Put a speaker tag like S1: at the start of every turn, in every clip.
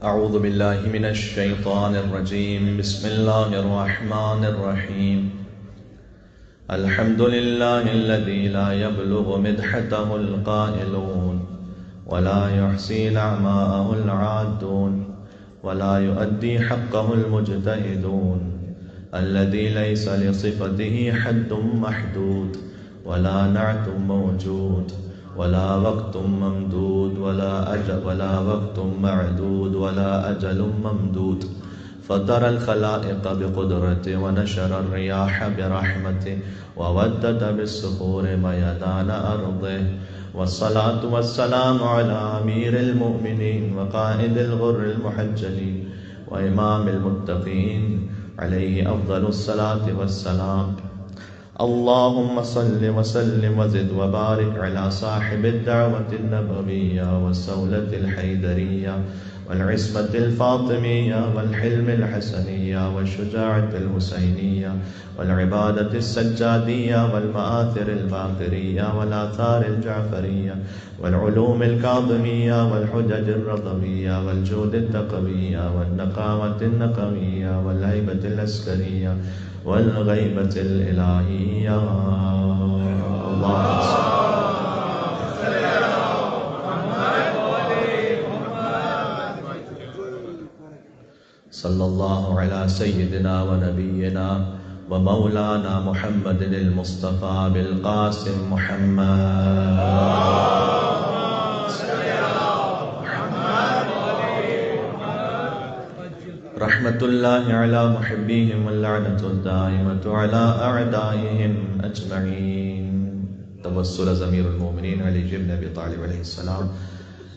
S1: أعوذ بالله من الشيطان الرجيم. بسم الله الرحمن الرحيم. الحمد لله الذي لا يبلغ مدحته القائلون ولا يحصي نعماءه العادون ولا يؤدي حقه المجتهدون، الذي ليس لصفته حد محدود ولا نعت موجود ولا وقت ممدود ولا وقت معدود ولا أجل ممدود. فطر الخلائق بقدرته ونشر الرياح برحمته وودد بالصخور ميدان أرضه. والصلاة والسلام على أمير المؤمنين وقائد الغر المحجلين وإمام المتقين، عليه أفضل الصلاة والسلام. اللهم صل وسلم وزد وبارك على صاحب الدعوة النبوية والسولة الحيدرية والعصمة الفاطمية والحلم الحسنية والشجاعة الحسينية والعبادة السجادية والمآثر الباقرية والآثار الجعفرية والعلوم الكاظمية والحجج الرضوية والجود التقوية والنقاوة النقوية والهيبة العسكرية والغيبة الإلهية. اللهم صلى الله على سيدنا ونبينا ومولانا محمد المصطفى بالقاسم محمد. رحمة الله على محبيهم واللعنة الدائمة على أعدائهم أجمعين. توسل ضمير المؤمنين علي بن أبي طالب عليه السلام.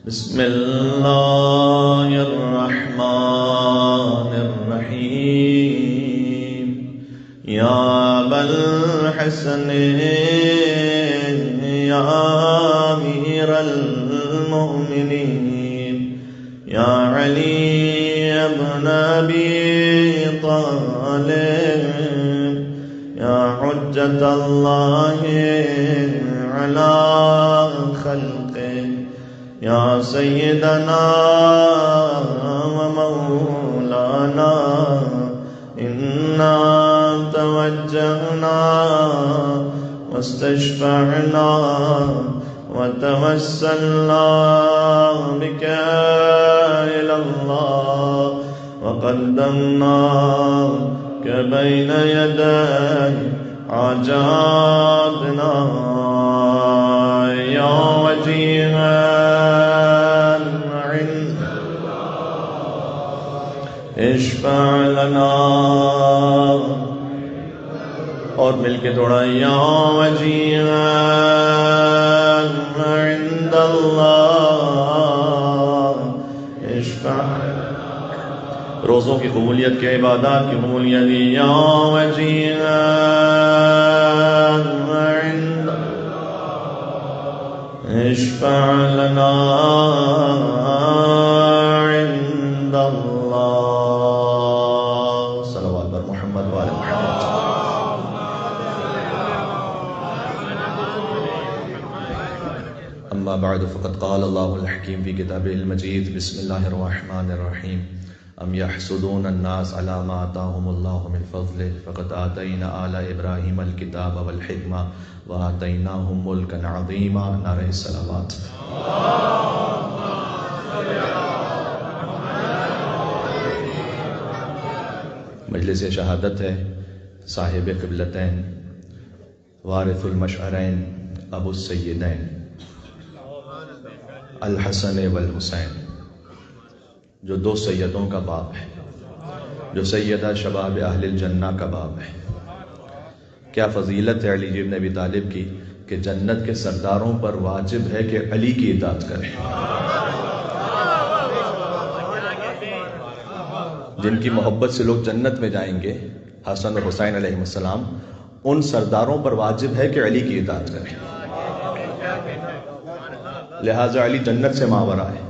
S1: بسم الله الرحمن الرحيم. يا أبا الحسن يا أمير المؤمنين يا علي ابن أبي طالب يا حجة الله على خلقه يا سيدنا ومولانا، إنا توجهنا واستشفعنا وتوسلنا بك إلى الله وقدمناك بين يدي حاجاتنا يا وجيها عند اشفع لنا. اور مل کے تھوڑا یا وجیها عند اللہ اشفع. روزوں کی قبولیت کے عبادات کی قبولیت یا وجیها عند اشفع لنا عند اللہ. صلوات بر محمد وآل محمد. أما بعد فقد قال الله الحكيم في كتابه المجيد. بسم الله الرحمن الرحيم. أم يحسدون الناس على ما آتاهم الله من فضله فقد آتينا آل إبراهيم الكتاب والحكمة وآتيناهم ملكا عظيما. نعرہ الصلوات. مجلس شہادت ہے صاحب قبلتین وارث المشعرین ابو السیدین الحسن والحسین، جو دو سیدوں کا باپ ہے، جو سیدہ شباب اہل الجنہ کا باپ ہے. کیا فضیلت ہے علی بن ابی طالب کی کہ جنت کے سرداروں پر واجب ہے کہ علی کی اطاعت کریں. جن کی محبت سے لوگ جنت میں جائیں گے، حسن اور حسین علیہ السلام، ان سرداروں پر واجب ہے کہ علی کی اطاعت کریں. لہٰذا علی جنت سے ماورا ہے.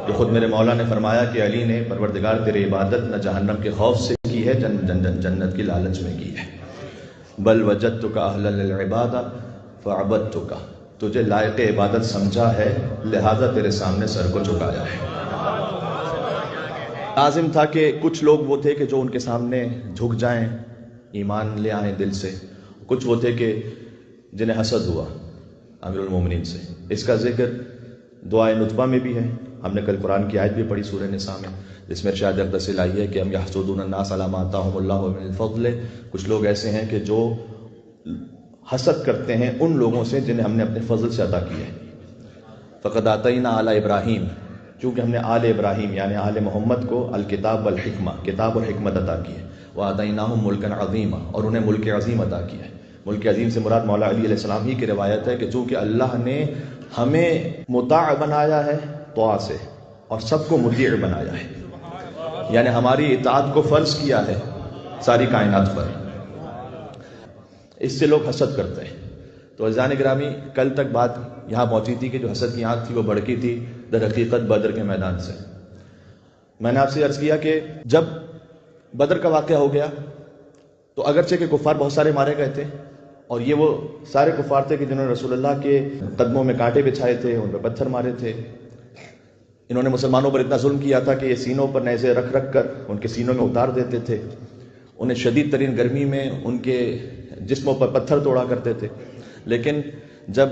S1: جو خود میرے مولا نے فرمایا کہ علی نے پروردگار تیری عبادت نہ جہنم کے خوف سے کی ہے، جنت کی لالچ میں کی ہے. بل وجدتک اہلا للعبادہ فعبدتک، تجھے لائق عبادت سمجھا ہے لہذا تیرے سامنے سر کو جھکایا ہے. لازم تھا کہ کچھ لوگ وہ تھے کہ جو ان کے سامنے جھک جائیں، ایمان لے آئیں دل سے، کچھ وہ تھے کہ جنہیں حسد ہوا امیر المومنین سے۔ اس کا ذکر دعائے نطفہ میں بھی ہے، ہم نے کل قرآن کی آیت بھی پڑھی سورہ نساء میں، جس میں ارشاد اقدس آئی ہے کہ ام یحسدون الناس علی ما آتاہم اللہ من الفضل، کچھ لوگ ایسے ہیں کہ جو حسد کرتے ہیں ان لوگوں سے جنہیں ہم نے اپنے فضل سے عطا کیا ہے۔ فقد آتینا آل ابراہیم، چونکہ ہم نے آل ابراہیم یعنی آل محمد کو الکتاب والحکمہ، کتاب اور حکمت عطا کی ہے، وآتیناہم ملکا عظیما، اور انہیں ملک عظیم عطا کیا ہے۔ ملک عظیم سے مراد مولا علی علیہ السلام ہی کی روایت ہے کہ چونکہ اللہ نے ہمیں مطاع بنایا ہے طاعہ سے، اور سب کو مطیع بنایا ہے، یعنی ہماری اطاعت کو فرض کیا ہے ساری کائنات پر، اس سے لوگ حسد کرتے ہیں۔ تو عزیزان گرامی، کل تک بات یہاں پہنچی تھی کہ جو حسد کی آنکھ تھی وہ بھڑکی تھی در حقیقت بدر کے میدان سے۔ میں نے آپ سے عرض کیا کہ جب بدر کا واقعہ ہو گیا تو اگرچہ کہ کفار بہت سارے مارے گئے تھے، اور یہ وہ سارے کفار تھے کہ جنہوں نے رسول اللہ کے قدموں میں کانٹے بچھائے تھے، ان پہ پتھر مارے تھے، انہوں نے مسلمانوں پر اتنا ظلم کیا تھا کہ یہ سینوں پر نیزے رکھ رکھ کر ان کے سینوں میں اتار دیتے تھے، انہیں شدید ترین گرمی میں ان کے جسموں پر پتھر توڑا کرتے تھے۔ لیکن جب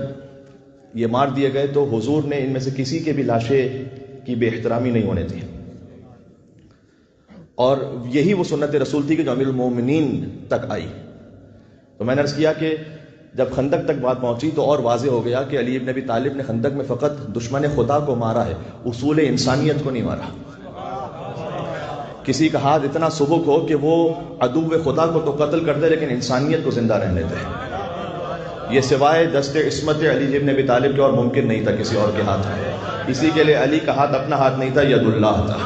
S1: یہ مار دیے گئے تو حضور نے ان میں سے کسی کے بھی لاشیں کی بے احترامی نہیں ہونے دی، اور یہی وہ سنت رسول تھی کہ جو امیر المومنین تک آئی۔ تو میں نے عرض کیا کہ جب خندق تک بات پہنچی تو اور واضح ہو گیا کہ علی بن ابی طالب نے خندق میں فقط دشمن خدا کو مارا ہے، اصول انسانیت کو نہیں مارا۔ کسی کا ہاتھ اتنا سبک ہو کہ وہ عدو خدا کو تو قتل کر دے لیکن انسانیت کو زندہ رہنے دے، یہ سوائے دست عصمت علی بن ابی طالب کے اور ممکن نہیں تھا کسی اور کے ہاتھ میں۔ اسی کے لیے علی کا ہاتھ اپنا ہاتھ نہیں تھا، ید اللہ تھا۔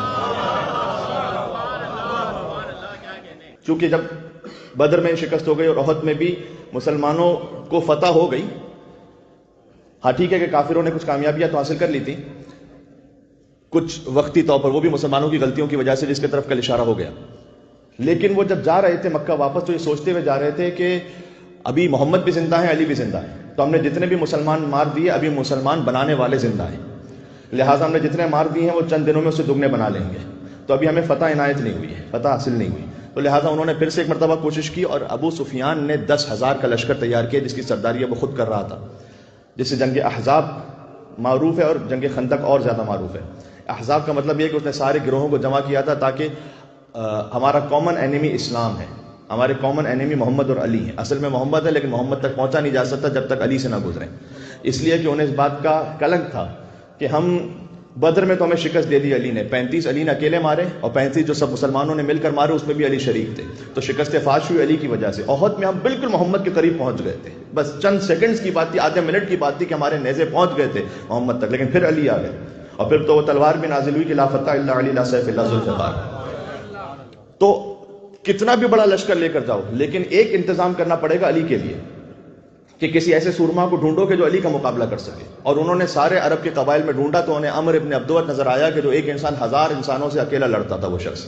S1: چونکہ جب بدر میں شکست ہو گئی اور احد میں بھی مسلمانوں کو فتح ہو گئی، ہاں ٹھیک ہے کہ کافروں نے کچھ کامیابیاں تو حاصل کر لی تھی کچھ وقتی طور پر، وہ بھی مسلمانوں کی غلطیوں کی وجہ سے جس کی طرف کل اشارہ ہو گیا، لیکن وہ جب جا رہے تھے مکہ واپس تو یہ سوچتے ہوئے جا رہے تھے کہ ابھی محمد بھی زندہ ہیں، علی بھی زندہ ہیں، تو ہم نے جتنے بھی مسلمان مار دیے ابھی مسلمان بنانے والے زندہ ہیں، لہٰذا ہم نے جتنے مار دیے ہیں وہ چند دنوں میں اسے دگنے بنا لیں گے، تو ابھی ہمیں فتح عنایت نہیں ہوئی ہے، فتح حاصل نہیں ہوئی۔ تو لہٰذا انہوں نے پھر سے ایک مرتبہ کوشش کی، اور ابو سفیان نے 10,000 کا لشکر تیار کیا جس کی سرداری وہ خود کر رہا تھا، جس سے جنگ احزاب معروف ہے اور جنگ خندق اور زیادہ معروف ہے۔ احزاب کا مطلب یہ کہ اس نے سارے گروہوں کو جمع کیا تھا تاکہ ہمارا کامن اینیمی اسلام ہے، ہمارے کامن اینیمی محمد اور علی ہیں، اصل میں محمد ہے لیکن محمد تک پہنچا نہیں جا سکتا جب تک علی سے نہ گزریں، اس لیے کہ انہیں اس بات کا کلنک تھا کہ ہم بدر میں تو ہمیں شکست دے دی علی نے، 35 علی نے اکیلے مارے اور 35 جو سب مسلمانوں نے مل کر مارے اس میں بھی علی شریک تھے، تو شکست فاش ہوئی علی کی وجہ سے۔ احد میں ہم بالکل محمد کے قریب پہنچ گئے تھے، بس چند سیکنڈز کی بات تھی، آدھے منٹ کی بات تھی کہ ہمارے نیزے پہنچ گئے تھے محمد تک، لیکن پھر علی آ گئے، اور پھر تو وہ تلوار بھی نازل ہوئی کہ لا فتح الا علی لا سیف الا ذو الفقار۔ تو کتنا بھی بڑا لشکر لے کر جاؤ لیکن ایک انتظام کرنا پڑے گا علی کے لیے کہ کسی ایسے سورما کو ڈھونڈو کہ جو علی کا مقابلہ کر سکے، اور انہوں نے سارے عرب کے قبائل میں ڈھونڈا تو انہیں عمر ابن عبدود نظر آیا کہ جو ایک انسان 1000 انسانوں سے اکیلا لڑتا تھا وہ شخص،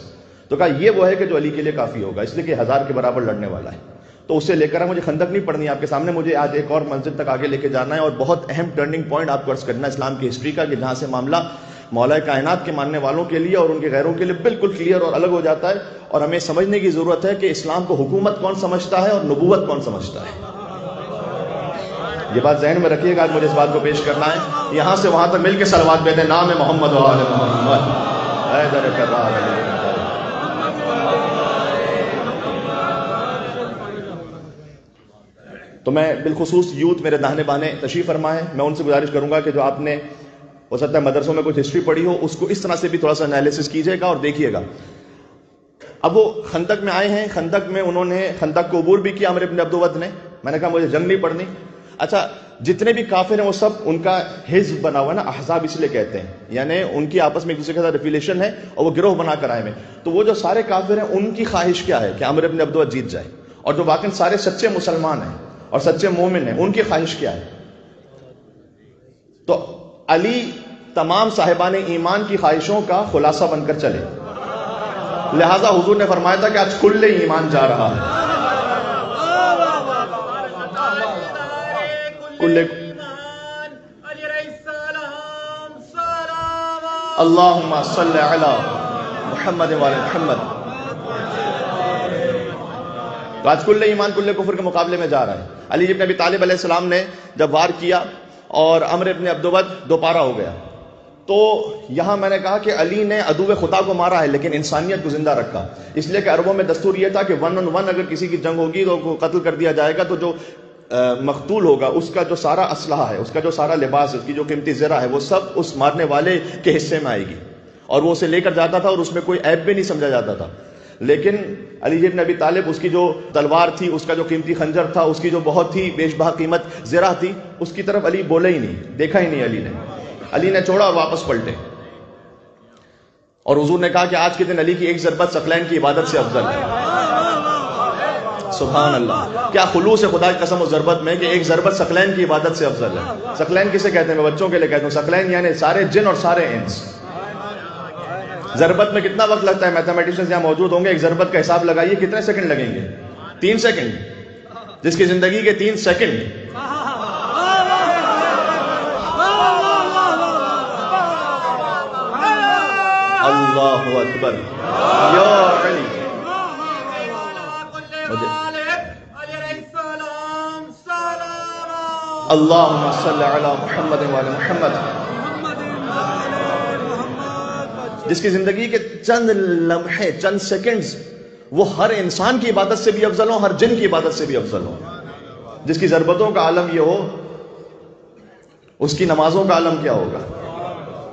S1: تو کہا یہ وہ ہے کہ جو علی کے لیے کافی ہوگا، اس لیے کہ 1000 کے برابر لڑنے والا ہے، تو اسے لے کر مجھے خندق نہیں پڑھنی آپ کے سامنے، مجھے آج ایک اور منزل تک آگے لے کے جانا ہے، اور بہت اہم ٹرننگ پوائنٹ آپ کو عرض کرنا ہے اسلام کی ہسٹری کا، کہ جہاں سے معاملہ مولا کائنات کے ماننے والوں کے لیے اور ان کے غیروں کے لیے بالکل کلیئر اور الگ ہو جاتا ہے، اور ہمیں سمجھنے کی ضرورت ہے کہ اسلام کو حکومت کون سمجھتا ہے اور نبوت کون سمجھتا ہے۔ یہ بات ذہن میں رکھیے گا، آج مجھے اس بات کو پیش کرنا ہے، یہاں سے وہاں تک مل کے صلوات بھیجیں، نام محمد و آل محمد، اے در کرار علی۔ تو میں بالخصوص یوتھ میرے داہنے بانے تشریف فرما ہے، میں ان سے گزارش کروں گا کہ جو آپ نے ہو سکتا ہے مدرسوں میں کچھ ہسٹری پڑھی ہو اس کو اس طرح سے بھی تھوڑا سا انالیسس کیجیے گا اور دیکھیے گا۔ اب وہ خندق میں آئے ہیں، خندق میں انہوں نے خندق کو عبور بھی کیا عمر ابن عبدود نے، میں نے کہا مجھے جنگ نہیں پڑھنی، اچھا جتنے بھی کافر ہیں وہ سب ان کا حزب بنا ہوا ہے نا، احزاب اس لیے کہتے ہیں، یعنی ان کی آپس میں ایک دوسرے کے ساتھ ریفیلیشن ہے اور وہ گروہ بنا کر آئے ہیں، تو وہ جو سارے کافر ہیں ان کی خواہش کیا ہے کہ عمر ابن عبدود جیت جائے، اور جو واقعی سارے سچے مسلمان ہیں اور سچے مومن ہیں ان کی خواہش کیا ہے؟ تو علی تمام صاحبان ایمان کی خواہشوں کا خلاصہ بن کر چلے، لہذا حضور نے فرمایا تھا کہ آج کل ایمان جا رہا ہے، اللہم صلی علی محمد وعلی محمد. تو آج کل ایمان کل کفر کے مقابلے میں جا رہا ہے. علی ابن ابی طالب علیہ السلام نے جب وار کیا اور عمرو ابن عبدود دوپارہ ہو گیا، تو یہاں میں نے کہا کہ علی نے عدو خدا کو مارا ہے لیکن انسانیت کو زندہ رکھا، اس لیے کہ عربوں میں دستور یہ تھا کہ 1 on 1 اگر کسی کی جنگ ہوگی تو قتل کر دیا جائے گا، تو جو مقتول ہوگا اس کا جو سارا اسلحہ ہے، اس کا جو سارا لباس ہے، اس کی جو قیمتی زرہ ہے، وہ سب اس مارنے والے کے حصے میں آئے گی، اور وہ اسے لے کر جاتا تھا اور اس میں کوئی عیب بھی نہیں سمجھا جاتا تھا. لیکن علی بن ابی طالب، اس کی جو تلوار تھی، اس کا جو قیمتی خنجر تھا، اس کی جو بہت ہی بیش بہا قیمت زرہ تھی، اس کی طرف علی بولے ہی نہیں، دیکھا ہی نہیں. علی نے چھوڑا اور واپس پلٹے. اور حضور نے کہا کہ آج کے دن علی کی ایک ضربت ثقلین کی عبادت سے افضل ہے. سبحان اللہ، کیا خلوص ہے خدا کی قسم اس ضربت میں کہ ایک ضربت ثقلین کی عبادت سے افضل ہے. ثقلین کسے کہتے ہیں؟ میں بچوں کے لیے کہتا ہوں، ثقلین یعنی سارے جن اور سارے انس. ضربت میں کتنا وقت لگتا ہے؟ میتھمیٹیشنز یہاں موجود ہوں گے، ایک ضربت کا حساب لگائیے کتنے سیکنڈ لگیں گے؟ 3 سیکنڈ. جس کی زندگی کے 3 سیکنڈ اللہ اکبر یا علی. اللہم صلی علی محمد وعلی محمد. جس کی زندگی کے چند لمحے، چند سیکنڈز، وہ ہر انسان کی عبادت سے بھی افضل ہوں، ہر جن کی عبادت سے بھی افضل ہوں. جس کی ضربتوں کا عالم یہ ہو، اس کی نمازوں کا عالم کیا ہوگا؟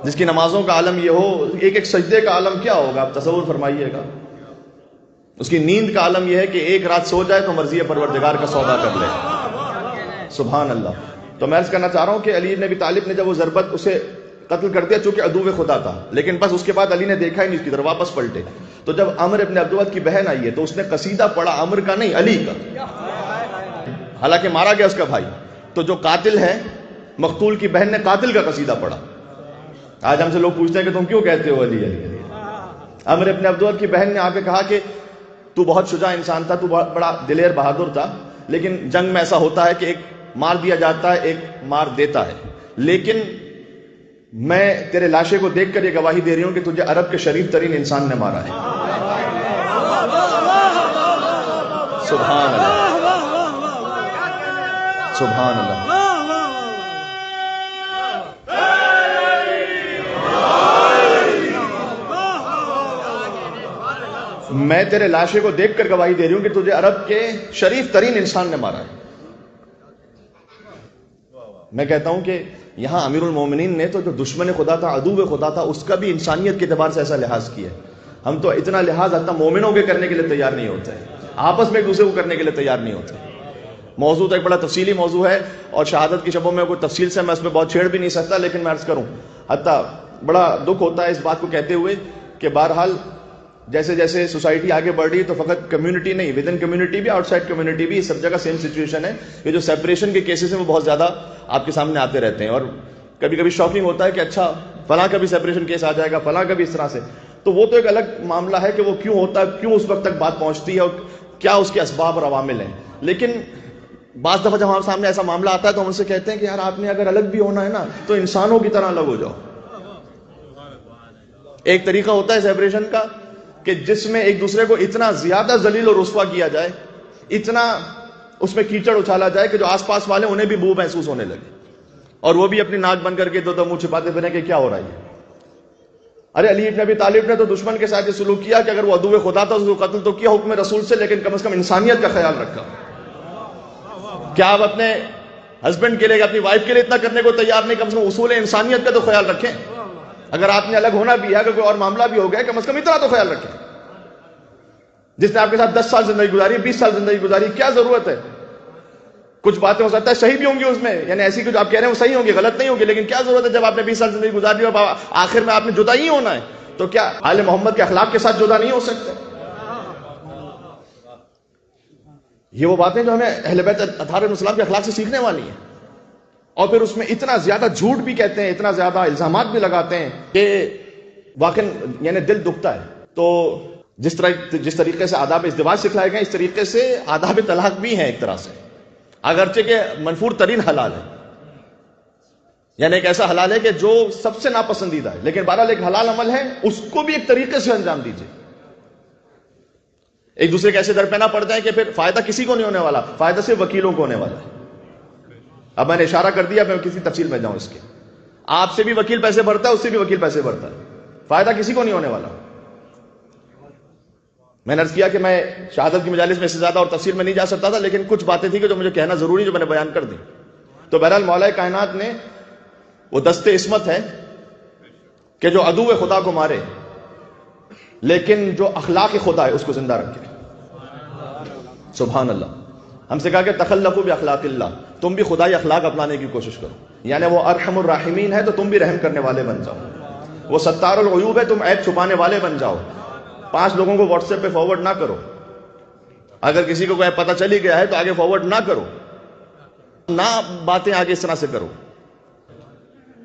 S1: جس کی نمازوں کا عالم یہ ہو، ایک ایک سجدے کا عالم کیا ہوگا؟ آپ تصور فرمائیے گا. اس کی نیند کا عالم یہ ہے کہ ایک رات سو جائے تو مرضی پروردگار کا سودا کر لے. سبحان اللہ. تو میں عرض کرنا چاہ رہا ہوں کہ علی بن ابی طالب نے جب وہ ضربت اسے قتل کر دیا چونکہ عدو خدا تھا، لیکن بس اس کے بعد علی نے دیکھا ہی نہیں اس کی طرف، واپس پلٹے. تو جب عمرو ابن عبدود کی بہن آئی ہے تو اس نے قصیدہ پڑھا، عمرو کا نہیں، علی کا. حالانکہ مارا گیا اس کا بھائی، تو جو قاتل ہے، مقتول کی بہن نے قاتل کا قصیدہ پڑھا. آج ہم سے لوگ پوچھتے ہیں کہ تم کیوں کہتے ہو علی علی. عمرو ابن عبدود کی بہن نے آ کے کہا کہ تو بہت شجاع انسان تھا، تو بہت بڑا دلیر بہادر تھا، لیکن جنگ میں ایسا ہوتا ہے کہ ایک مار دیا جاتا ہے، ایک مار دیتا ہے. لیکن میں تیرے لاشے کو دیکھ کر یہ گواہی دے رہی ہوں کہ تجھے عرب کے شریف ترین انسان نے مارا ہے. سبحان اللہ، سبحان اللہ. میں تیرے لاشے کو دیکھ کر گواہی دے رہی ہوں کہ تجھے عرب کے شریف ترین انسان نے مارا ہے. میں کہتا ہوں کہ یہاں امیر المومنین نے تو جو دشمن خدا تھا، عدو خدا تھا، اس کا بھی انسانیت کے اعتبار سے ایسا لحاظ کیا. ہم تو اتنا لحاظ حتی مومنوں کے کرنے کے لیے تیار نہیں ہوتے، آپس میں ایک دوسرے کو کرنے کے لیے تیار نہیں ہوتے. موضوع تو ایک بڑا تفصیلی موضوع ہے، اور شہادت کی شبوں میں کوئی تفصیل سے میں اس میں بہت چھیڑ بھی نہیں سکتا، لیکن میں عرض کروں حتی بڑا دکھ ہوتا ہے اس بات کو کہتے ہوئے کہ بہرحال جیسے جیسے سوسائٹی آگے بڑھ رہی ہے تو فقط کمیونٹی نہیں، ود ان کمیونٹی بھی، آؤٹ سائڈ کمیونٹی بھی، سب جگہ سیم سچویشن ہے. یہ جو سیپریشن کے کیسز ہیں وہ بہت زیادہ آپ کے سامنے آتے رہتے ہیں، اور کبھی کبھی شاکنگ ہوتا ہے کہ اچھا فلاں کا بھی سیپریشن کیس آ جائے گا، فلاں کا بھی اس طرح سے. تو وہ تو ایک الگ معاملہ ہے کہ وہ کیوں ہوتا ہے، کیوں اس وقت تک بات پہنچتی ہے، اور کیا اس کے اسباب اور عوامل ہیں. لیکن بعض دفعہ جب ہمارے سامنے ایسا معاملہ آتا ہے تو ہم ان سے کہتے ہیں کہ یار آپ نے اگر الگ بھی ہونا ہے نا تو انسانوں کی طرح الگ ہو جاؤ. ایک طریقہ ہوتا ہے سیپریشن کا کہ جس میں ایک دوسرے کو اتنا زیادہ ذلیل اور رسوا کیا جائے، اتنا اس میں کیچڑ اچھالا جائے کہ جو آس پاس والے انہیں بھی بو محسوس ہونے لگے، اور وہ بھی اپنی ناک بند کر کے دو منہ چھپاتے پھریں کہ کیا ہو رہا ہے. ارے علی ابن ابی طالب نے تو دشمن کے ساتھ یہ سلوک کیا کہ اگر وہ عدو خدا تھا اس کو قتل تو کیا حکم رسول سے، لیکن کم از کم انسانیت کا خیال رکھا. کیا آپ اپنے ہسبینڈ کے لیے، اپنی وائف کے لیے اتنا کرنے کو تیار نہیں؟ کم از کم اصول انسانیت کا تو خیال رکھیں. اگر آپ نے الگ ہونا بھی ہے، اگر کوئی اور معاملہ بھی ہو گیا، کم از کم اتنا تو خیال رکھیں. جس نے آپ کے ساتھ 10 سال زندگی گزاری، 20 سال زندگی گزاری، کیا ضرورت ہے؟ کچھ باتیں ہو سکتا ہے صحیح بھی ہوں گی اس میں، یعنی ایسی کچھ آپ کہہ رہے ہیں وہ صحیح ہوں گی، غلط نہیں ہوگی، لیکن کیا ضرورت ہے جب آپ نے 20 سال زندگی گزاری اور آخر میں آپ نے جدا ہی ہونا ہے، تو کیا آل محمد کے اخلاق کے ساتھ جدا نہیں ہو سکتے؟ یہ وہ باتیں جو ہمیں اہل بیت اطہار علیہ السلام کے اخلاق سے سیکھنے والی ہیں. اور پھر اس میں اتنا زیادہ جھوٹ بھی کہتے ہیں، اتنا زیادہ الزامات بھی لگاتے ہیں کہ واقعی یعنی دل دکھتا ہے. تو جس طریقے سے آداب ازدواج سکھلائے گئے، اس طریقے سے آداب طلاق بھی ہیں ایک طرح سے، اگرچہ کہ منفور ترین حلال ہے. یعنی ایک ایسا حلال ہے کہ جو سب سے ناپسندیدہ ہے، لیکن بہرحال ایک حلال عمل ہے، اس کو بھی ایک طریقے سے انجام دیجیے۔ ایک دوسرے کے ایسے درپینا پڑتا ہے کہ پھر فائدہ کسی کو نہیں ہونے والا، فائدہ صرف وکیلوں کو ہونے والا ہے۔ اب میں نے اشارہ کر دیا، میں کسی تفصیل میں جاؤں اس کے، آپ سے بھی وکیل پیسے بھرتا ہے، اس سے بھی وکیل پیسے بھرتا ہے، فائدہ کسی کو نہیں ہونے والا۔ میں نے عرض کیا کہ میں شہادت کی مجالس میں اس سے زیادہ اور تفصیل میں نہیں جا سکتا تھا، لیکن کچھ باتیں تھیں کہ جو مجھے کہنا ضروری، جو میں نے بیان کر دی۔ تو بہرحال مولا کائنات نے وہ دست عصمت ہے کہ جو عدو خدا کو مارے لیکن جو اخلاق خدا ہے اس کو زندہ رکھے۔ سبحان اللہ۔ ہم سے کہا کہ تخلقوا باخلاق اللہ، تم بھی خدائی اخلاق اپنانے کی کوشش کرو، یعنی وہ ارحم الراحمین ہے تو تم بھی رحم کرنے والے بن جاؤ، وہ ستار العیوب ہے تم عیب چھپانے والے بن جاؤ۔ 5 لوگوں کو واٹس ایپ پہ فارورڈ نہ کرو، اگر کسی کو کوئی پتہ چلی گیا ہے تو آگے فارورڈ نہ کرو، نہ باتیں آگے اس طرح سے کرو۔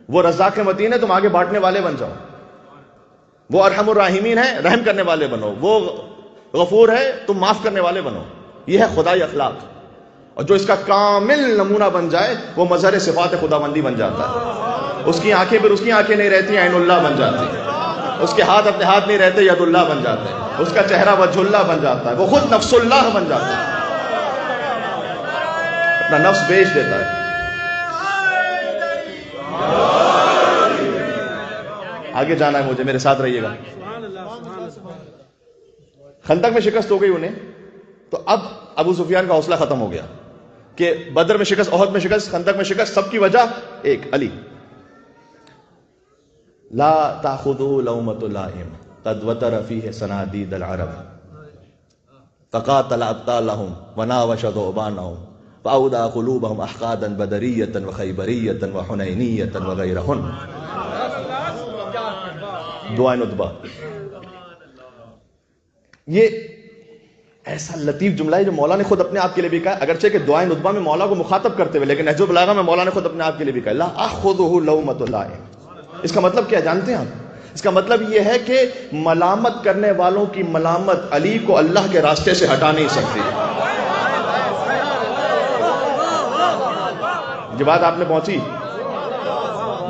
S1: وہ رزاق متین ہے تم آگے بانٹنے والے بن جاؤ، وہ ارحم الراحمین ہے رحم کرنے والے بنو، وہ غفور ہے تم معاف کرنے والے بنو۔ یہ ہے خدائی اخلاق، اور جو اس کا کامل نمونہ بن جائے وہ مظہر صفات خداوندی بن جاتا ہے۔ اس کی آنکھیں پھر اس کی آنکھیں نہیں رہتی، عین اللہ بن جاتی ہے، اس کے ہاتھ اپنے ہاتھ نہیں رہتے، ید اللہ بن جاتے ہیں، اس کا چہرہ وجہ اللہ بن جاتا ہے، وہ خود نفس اللہ بن جاتا ہے، اپنا نفس بیچ دیتا ہے۔ آگے جانا ہے مجھے، میرے ساتھ رہیے گا۔ خندق میں شکست ہو گئی انہیں، تو اب ابو سفیان کا حوصلہ ختم ہو گیا کہ بدر میں شکست، احد میں شکست، خندق میں شکست، سب کی وجہ ایک علی۔ لا تاخذوا لومۃ لائم قد وتر فیہ صنادید العرب فقاتل ابطالهم وناوش ذؤبانهم فاودع قلوبهم احقادا بدریۃ وخیبریۃ وحنینیۃ وغیرہن۔ دعائے ندبہ، یہ ایسا لطیف جملہ ہے جو مولا نے خود اپنے آپ کے لیے بھی کہا ہے، اگرچہ کہ دعائے ندبہ میں مولا کو مخاطب کرتے ہوئے، لیکن نہج البلاغہ میں مولا نے خود اپنے آپ کے لیے بھی کہا لا اخذہ لومۃ لائم۔ اس کا مطلب کیا جانتے ہیں آپ؟ اس کا مطلب یہ ہے کہ ملامت کرنے والوں کی ملامت علی کو اللہ کے راستے سے ہٹا نہیں سکتی۔ یہ بات آپ نے پہنچی؟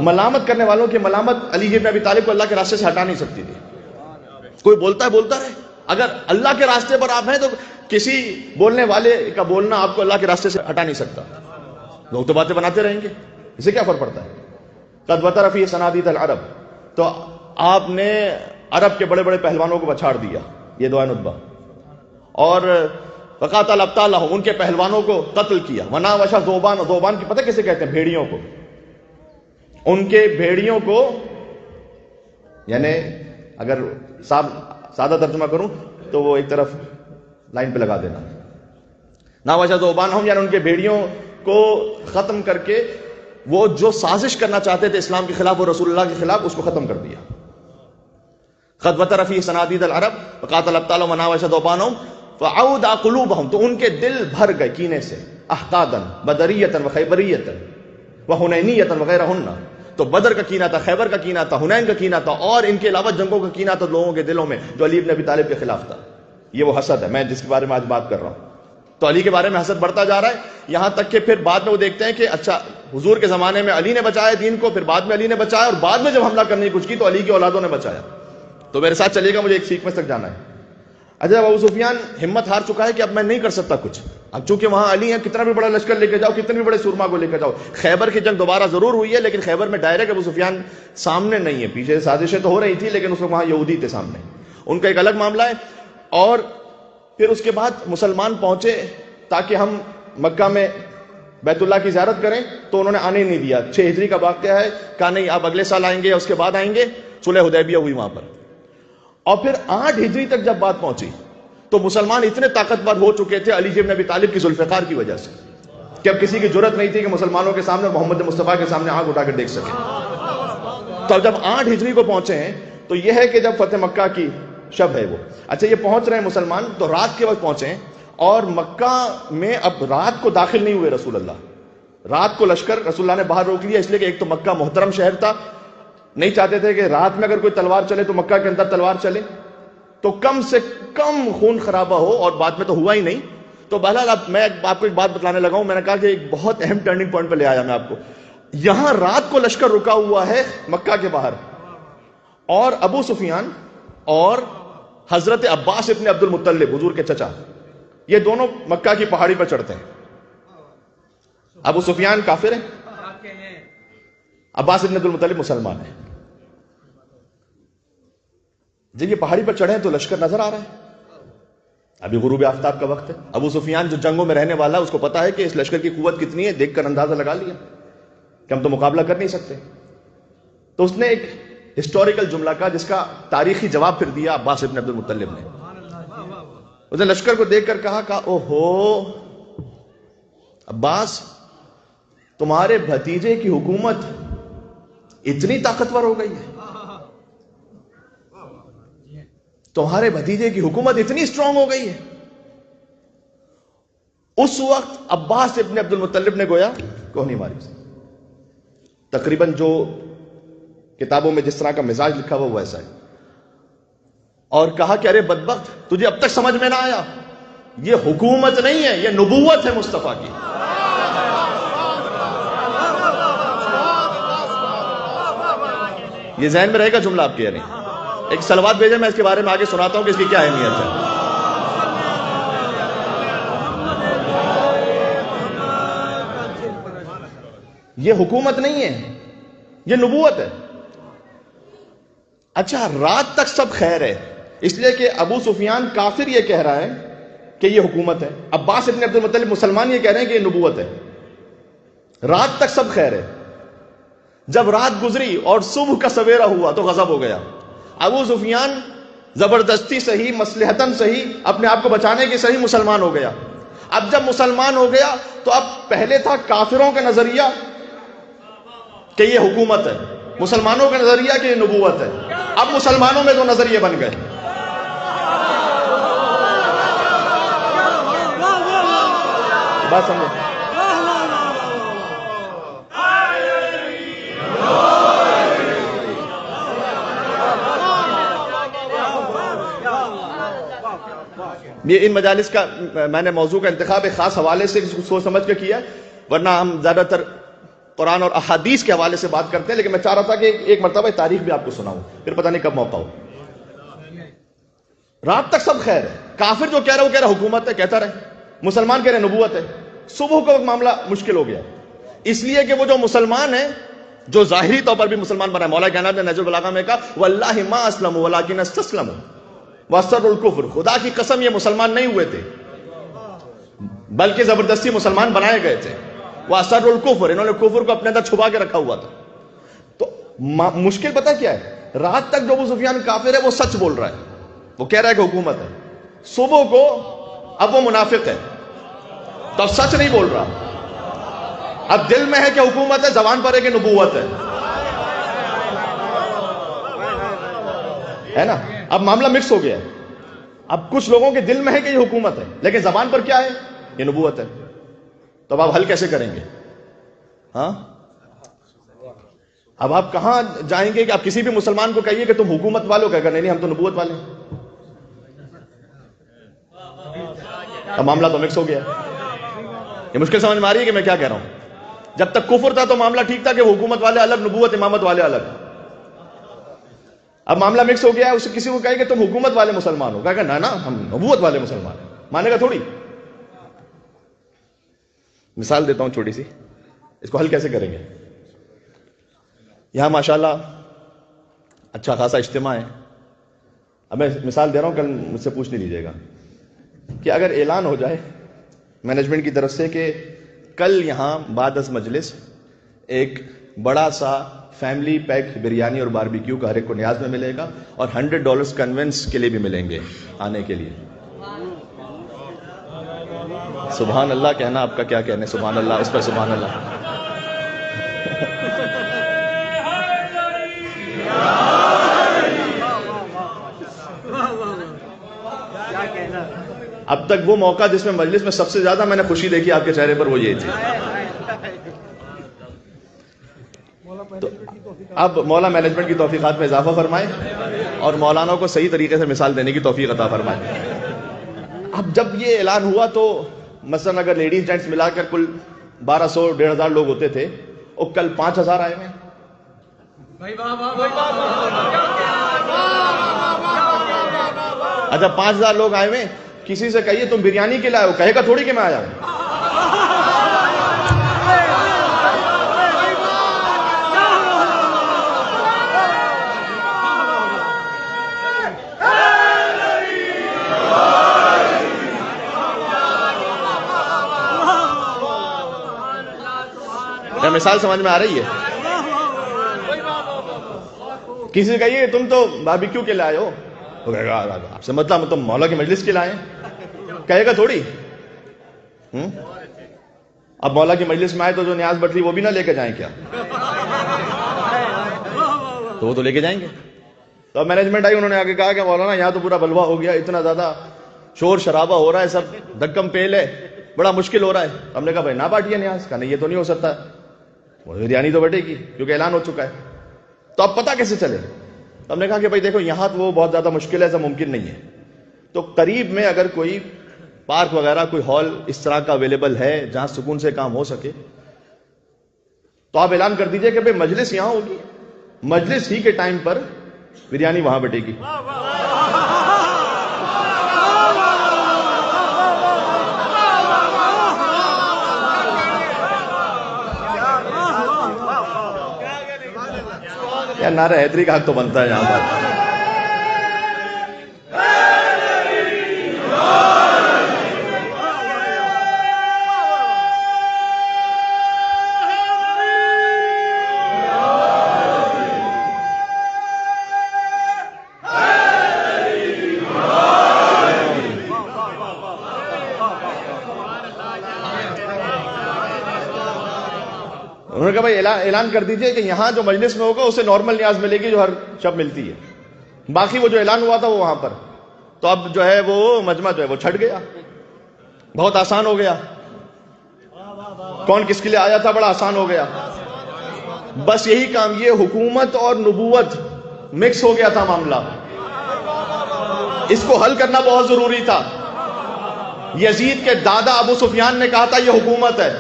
S1: ملامت کرنے والوں کی ملامت علی ابن ابی طالب کو اللہ کے راستے سے ہٹا نہیں سکتی تھی۔ کوئی بولتا ہے بولتا رہے، اگر اللہ کے راستے پر آپ ہیں تو کسی بولنے والے کا بولنا آپ کو اللہ کے راستے سے ہٹا نہیں سکتا۔ لوگ تو باتیں بناتے رہیں گے، اسے کیا فرق پڑتا ہے؟ قد وتر فیہ صنادید العرب، تو آپ نے عرب کے بڑے بڑے پہلوانوں کو بچھاڑ دیا، یہ دعائے ندبہ، اور وقاتل ابطالہم، ان کے پہلوانوں کو قتل کیا، وناوش ذؤبان، ذؤبان کی پتہ کیسے کہتے ہیں؟ بھیڑیوں کو، ان کے بھیڑیوں کو، یعنی اگر سادہ ترجمہ کروں تو وہ ایک طرف لائن پہ لگا دینا، ناوش ذؤبانہم، یعنی ان کے بھیڑیوں کو ختم کر کے وہ جو سازش کرنا چاہتے تھے اسلام کے خلاف اور رسول اللہ کے خلاف، اس کو ختم کر دیا۔ قد وتر فیہ صنادید العرب وقاتل ابطالہم وناوش ذؤبانہم فاودع قلوبہم، تو ان کے دل بھر گئے کینے سے، احقادا بدریۃ وخیبریۃ وحنینیۃ وغیرہن، تو بدر کا کینہ تھا، خیبر کا کینہ تھا، حنین کا کینہ تھا، اور ان کے علاوہ جنگوں کا کینہ تھا لوگوں کے دلوں میں جو علی ابن ابی طالب کے خلاف تھا۔ یہ وہ حسد ہے میں جس کے بارے میں آج بات کر رہا ہوں۔ تو علی کے بارے میں حسد بڑھتا جا رہا ہے، یہاں تک کہ پھر بعد میں وہ دیکھتے ہیں کہ اچھا حضور کے زمانے میں علی نے بچایا دین کو، پھر بعد میں علی نے بچایا، اور بعد میں جب حملہ کرنے کی کچھ کی تو علی کی اولادوں نے بچایا۔ تو میرے ساتھ چلیے گا، مجھے ایک سیکوینس تک جانا ہے۔ اچھا ابو سفیان ہمت ہار چکا ہے کہ اب میں نہیں کر سکتا کچھ، اب چونکہ وہاں علی ہیں، کتنا بھی بڑا لشکر لے کے جاؤ، کتنے بھی بڑے سورما کو لے کے جاؤ۔ خیبر کی جنگ دوبارہ ضرور ہوئی ہے، لیکن خیبر میں ڈائریکٹ ابو سفیان سامنے نہیں ہے، پیچھے سازشیں تو ہو رہی تھی لیکن اس وقت وہاں یہودی تھے سامنے، ان کا ایک الگ معاملہ ہے۔ اور پھر اس کے بعد مسلمان پہنچے تاکہ ہم مکہ میں بیت اللہ کی زیارت کریں، تو انہوں نے آنے نہیں دیا۔ 6 ہجری کا واقعہ ہے، کہا نہیں آپ اگلے سال آئیں گے یا اس کے بعد آئیں گے۔ صلح حدیبیہ ہوئی وہاں پر، اور پھر 8 ہجری تک جب بات پہنچی تو مسلمان اتنے طاقتور ہو چکے تھے علی ابن ابی طالب کی ذوالفقار کی وجہ سے کہ اب کسی کی جرت نہیں تھی کہ مسلمانوں کے سامنے محمد مصطفیٰ کے سامنے آنکھ اٹھا کر دیکھ سکے۔ تو جب 8 ہجری کو پہنچے ہیں تو یہ ہے کہ جب فتح مکہ کی شب ہے وہ، اچھا یہ پہنچ رہے ہیں مسلمان تو رات کے وقت پہنچے ہیں، اور مکہ میں اب رات کو داخل نہیں ہوئے رسول اللہ، رات کو لشکر رسول اللہ نے باہر روک لیا، اس لیے کہ ایک تو مکہ محترم شہر تھا، نہیں چاہتے تھے کہ رات میں اگر کوئی تلوار چلے تو مکہ کے اندر تلوار چلے، تو کم سے کم خون خرابہ ہو، اور بعد میں تو ہوا ہی نہیں۔ تو بہرحال اب میں آپ کو ایک بات بتلانے لگا ہوں، میں نے کہا کہ ایک بہت اہم ٹرننگ پوائنٹ پہ لے آیا میں آپ کو۔ یہاں رات کو لشکر رکا ہوا ہے مکہ کے باہر، اور ابو سفیان اور حضرت عباس ابن عبد المطلب حضور کے چچا، یہ دونوں مکہ کی پہاڑی پر چڑھتے ہیں۔ ابو سفیان کافر ہے، عباس ابن عبد المطلب مسلمان ہے۔ جب یہ پہاڑی پر چڑھے ہیں تو لشکر نظر آ رہا ہے، ابھی غروب آفتاب کا وقت ہے۔ ابو سفیان جو جنگوں میں رہنے والا ہے اس کو پتا ہے کہ اس لشکر کی قوت کتنی ہے، دیکھ کر اندازہ لگا لیا کہ ہم تو مقابلہ کر نہیں سکتے۔ تو اس نے ایک ہسٹوریکل جملہ کہا جس کا تاریخی جواب پھر دیا عباس ابن عبد المطلب نے۔ اس نے لشکر کو دیکھ کر کہا اوہو عباس، تمہارے بھتیجے کی حکومت اتنی طاقتور ہو گئی ہے، تمہارے بھتیجے کی حکومت اتنی اسٹرانگ ہو گئی ہے۔ اس وقت عباس ابن عبد المطلب نے گویا کوہنی ماری، تقریباً جو کتابوں میں جس طرح کا مزاج لکھا ہوا وہ ایسا ہے، اور کہا کہ ارے بدبخت، تجھے اب تک سمجھ میں نہ آیا، یہ حکومت نہیں ہے، یہ نبوت ہے مصطفیٰ کی۔ یہ ذہن میں رہے گا جملہ آپ کے، یعنی ایک صلوات بھیجیں، میں اس کے بارے میں آگے سناتا ہوں کہ اس کی کیا اہمیت ہے۔ یہ حکومت نہیں ہے، یہ نبوت ہے۔ اچھا، رات تک سب خیر ہے، اس لیے کہ ابو سفیان کافر یہ کہہ رہا ہے کہ یہ حکومت ہے، عباس ابن عبد المطلب مسلمان یہ کہہ رہے ہیں کہ یہ نبوت ہے۔ رات تک سب خیر ہے، جب رات گزری اور صبح کا سویرا ہوا تو غضب ہو گیا۔ ابو سفیان زبردستی صحیح، مصلحتاً صحیح، اپنے آپ کو بچانے کے صحیح مسلمان ہو گیا۔ اب جب مسلمان ہو گیا تو اب پہلے تھا کافروں کا نظریہ کہ یہ حکومت ہے، مسلمانوں کا نظریہ کہ یہ نبوت ہے، اب مسلمانوں میں دو نظریے بن گئے۔ بات سمجھو، یہ ان مجالس کا میں نے موضوع کا انتخاب ایک خاص حوالے سے سوچ سمجھ کے کیا، ورنہ ہم زیادہ تر قرآن اور احادیث کے حوالے سے بات کرتے ہیں، لیکن میں چاہ رہا تھا کہ ایک مرتبہ تاریخ بھی آپ کو سناؤں، پھر پتہ نہیں کب موقع ہو۔ رات تک سب خیر ہے، کافر جو کہہ رہا ہے وہ کہہ رہا حکومت ہے، کہتا رہے، مسلمان کہہ رہے نبوت ہے۔ صبح کو معاملہ مشکل ہو گیا، اس لیے کہ وہ جو مسلمان ہیں، جو ظاہری طور پر بھی مسلمان بنا ہے، مولا کائنات نے نہج البلاغہ میں کہا واللہ ما اسلموا ولکن استسلموا واسروا الکفر، خدا کی قسم یہ مسلمان نہیں ہوئے تھے بلکہ زبردستی مسلمان بنائے گئے تھے۔ واسروا الکفر، انہوں نے کفر کو اپنے اندر چھپا کے رکھا ہوا تھا۔ تو مشکل پتہ کیا ہے، رات تک جو ابو سفیان کافر ہے وہ سچ بول رہا ہے، وہ کہہ رہا ہے کہ حکومت ہے، صبح کو اب وہ منافق ہے تو اب سچ نہیں بول رہا، اب دل میں ہے کہ حکومت ہے، زبان پر ہے کہ نبوت ہے نا، اب معاملہ مکس ہو گیا ہے۔ اب کچھ لوگوں کے دل میں ہے کہ یہ حکومت ہے لیکن زبان پر کیا ہے، یہ نبوت ہے۔ تو اب آپ حل کیسے کریں گے؟ ہاں، اب آپ کہاں جائیں گے کہ آپ کسی بھی مسلمان کو کہیے کہ تم حکومت والو، کہہ کر نہیں ہم تو نبوت والے ہیں۔ اب معاملہ تو مکس ہو گیا، یہ مشکل سمجھ میں آ رہی ہے کہ میں کیا کہہ رہا ہوں؟ جب تک کفر تھا تو معاملہ ٹھیک تھا کہ حکومت والے الگ، نبوت امامت والے الگ۔ اب معاملہ مکس ہو گیا ہے، اسے کسی کو کہے کہ تم حکومت والے مسلمان ہو، کہا کہ نا ہم نبوت والے مسلمان ہیں، مانے گا تھوڑی۔ مثال دیتا ہوں چھوٹی سی، اس کو حل کیسے کریں گے؟ یہاں ماشاءاللہ اچھا خاصا اجتماع ہے، اب میں مثال دے رہا ہوں، کل مجھ سے پوچھ نہیں لیجیے گا کہ اگر اعلان ہو جائے مینجمنٹ کی طرف سے کہ کل یہاں بعد از مجلس ایک بڑا سا فیملی پیک بریانی اور باربیکیو کا ہر ایک کو نیاز میں ملے گا، اور $100 کنونس کے لیے بھی ملیں گے آنے کے لیے۔ سبحان اللہ کہنا، آپ کا کیا کہنا ہے؟ سبحان اللہ، اس پر سبحان اللہ۔ اب تک وہ موقع جس میں مجلس میں سب سے زیادہ میں نے خوشی دیکھی آپ کے چہرے پر وہ یہ تھی۔ تو اب مولا مینجمنٹ کی توفیقات میں اضافہ فرمائے اور مولانا کو صحیح طریقے سے مثال دینے کی توفیق عطا فرمائے۔ اب جب یہ اعلان ہوا تو مثلا اگر لیڈیز جینٹس ملا کر کل 1200-1500 لوگ ہوتے تھے، اور کل 5000 آئے ہوئے. اچھا 5000 لوگ آئے ہوئے, کسی سے کہیے تم بریانی کے لائے ہو, کہے گا تھوڑی کہ میں آیا ہوں. کیا مثال سمجھ میں آ رہی ہے؟ کسی سے کہیے تم تو باربیکیو کے لائے ہو, وہ کہے گا آپ سے مطلب تم مولا کی مجلس کے لائے ہیں, کہے گا تھوڑی. اب مولا کی مجلس میں آئے تو جو نیاز بٹری وہ بھی نہ لے کے جائیں کیا؟ تو وہ تو لے کے جائیں گے. تو اب مینجمنٹ آئی, انہوں نے آگے کہا کہ مولانا یہاں تو پورا بلوا ہو گیا, اتنا زیادہ شور شرابہ ہو رہا ہے, سب دھکم پیل ہے, بڑا مشکل ہو رہا ہے. ہم نے کہا بھائی نہ بانٹیے نیاز. کہا نہیں یہ تو نہیں ہو سکتا, بریانی تو بٹے گی کیونکہ اعلان ہو چکا ہے. تو اب پتہ کیسے چلے؟ ہم نے کہا کہ بھائی دیکھو یہاں تو وہ بہت زیادہ مشکل ہے, ایسا ممکن نہیں ہے. تو قریب میں اگر کوئی پارک وغیرہ, کوئی ہال اس طرح کا اویلیبل ہے جہاں سکون سے کام ہو سکے, تو آپ اعلان کر دیجئے کہ بھئی مجلس یہاں ہوگی, مجلس ہی کے ٹائم پر بریانی وہاں بٹے گی. یا نعرہ حیدری کا حق تو بنتا ہے یہاں پر. انہوں نے کہا بھائی اعلان کر دیجئے کہ یہاں جو مجلس میں ہوگا اسے نارمل نیاز ملے گی جو ہر شب ملتی ہے, باقی وہ جو اعلان ہوا تھا وہ وہاں پر. تو اب جو ہے وہ مجمع جو ہے وہ چھٹ گیا, بہت آسان ہو گیا. کون کس کے لیے آیا تھا, بڑا آسان ہو گیا. بس یہی کام, یہ حکومت اور نبوت مکس ہو گیا تھا معاملہ. اس کو حل کرنا بہت ضروری تھا. یزید کے دادا ابو سفیان نے کہا تھا یہ حکومت ہے,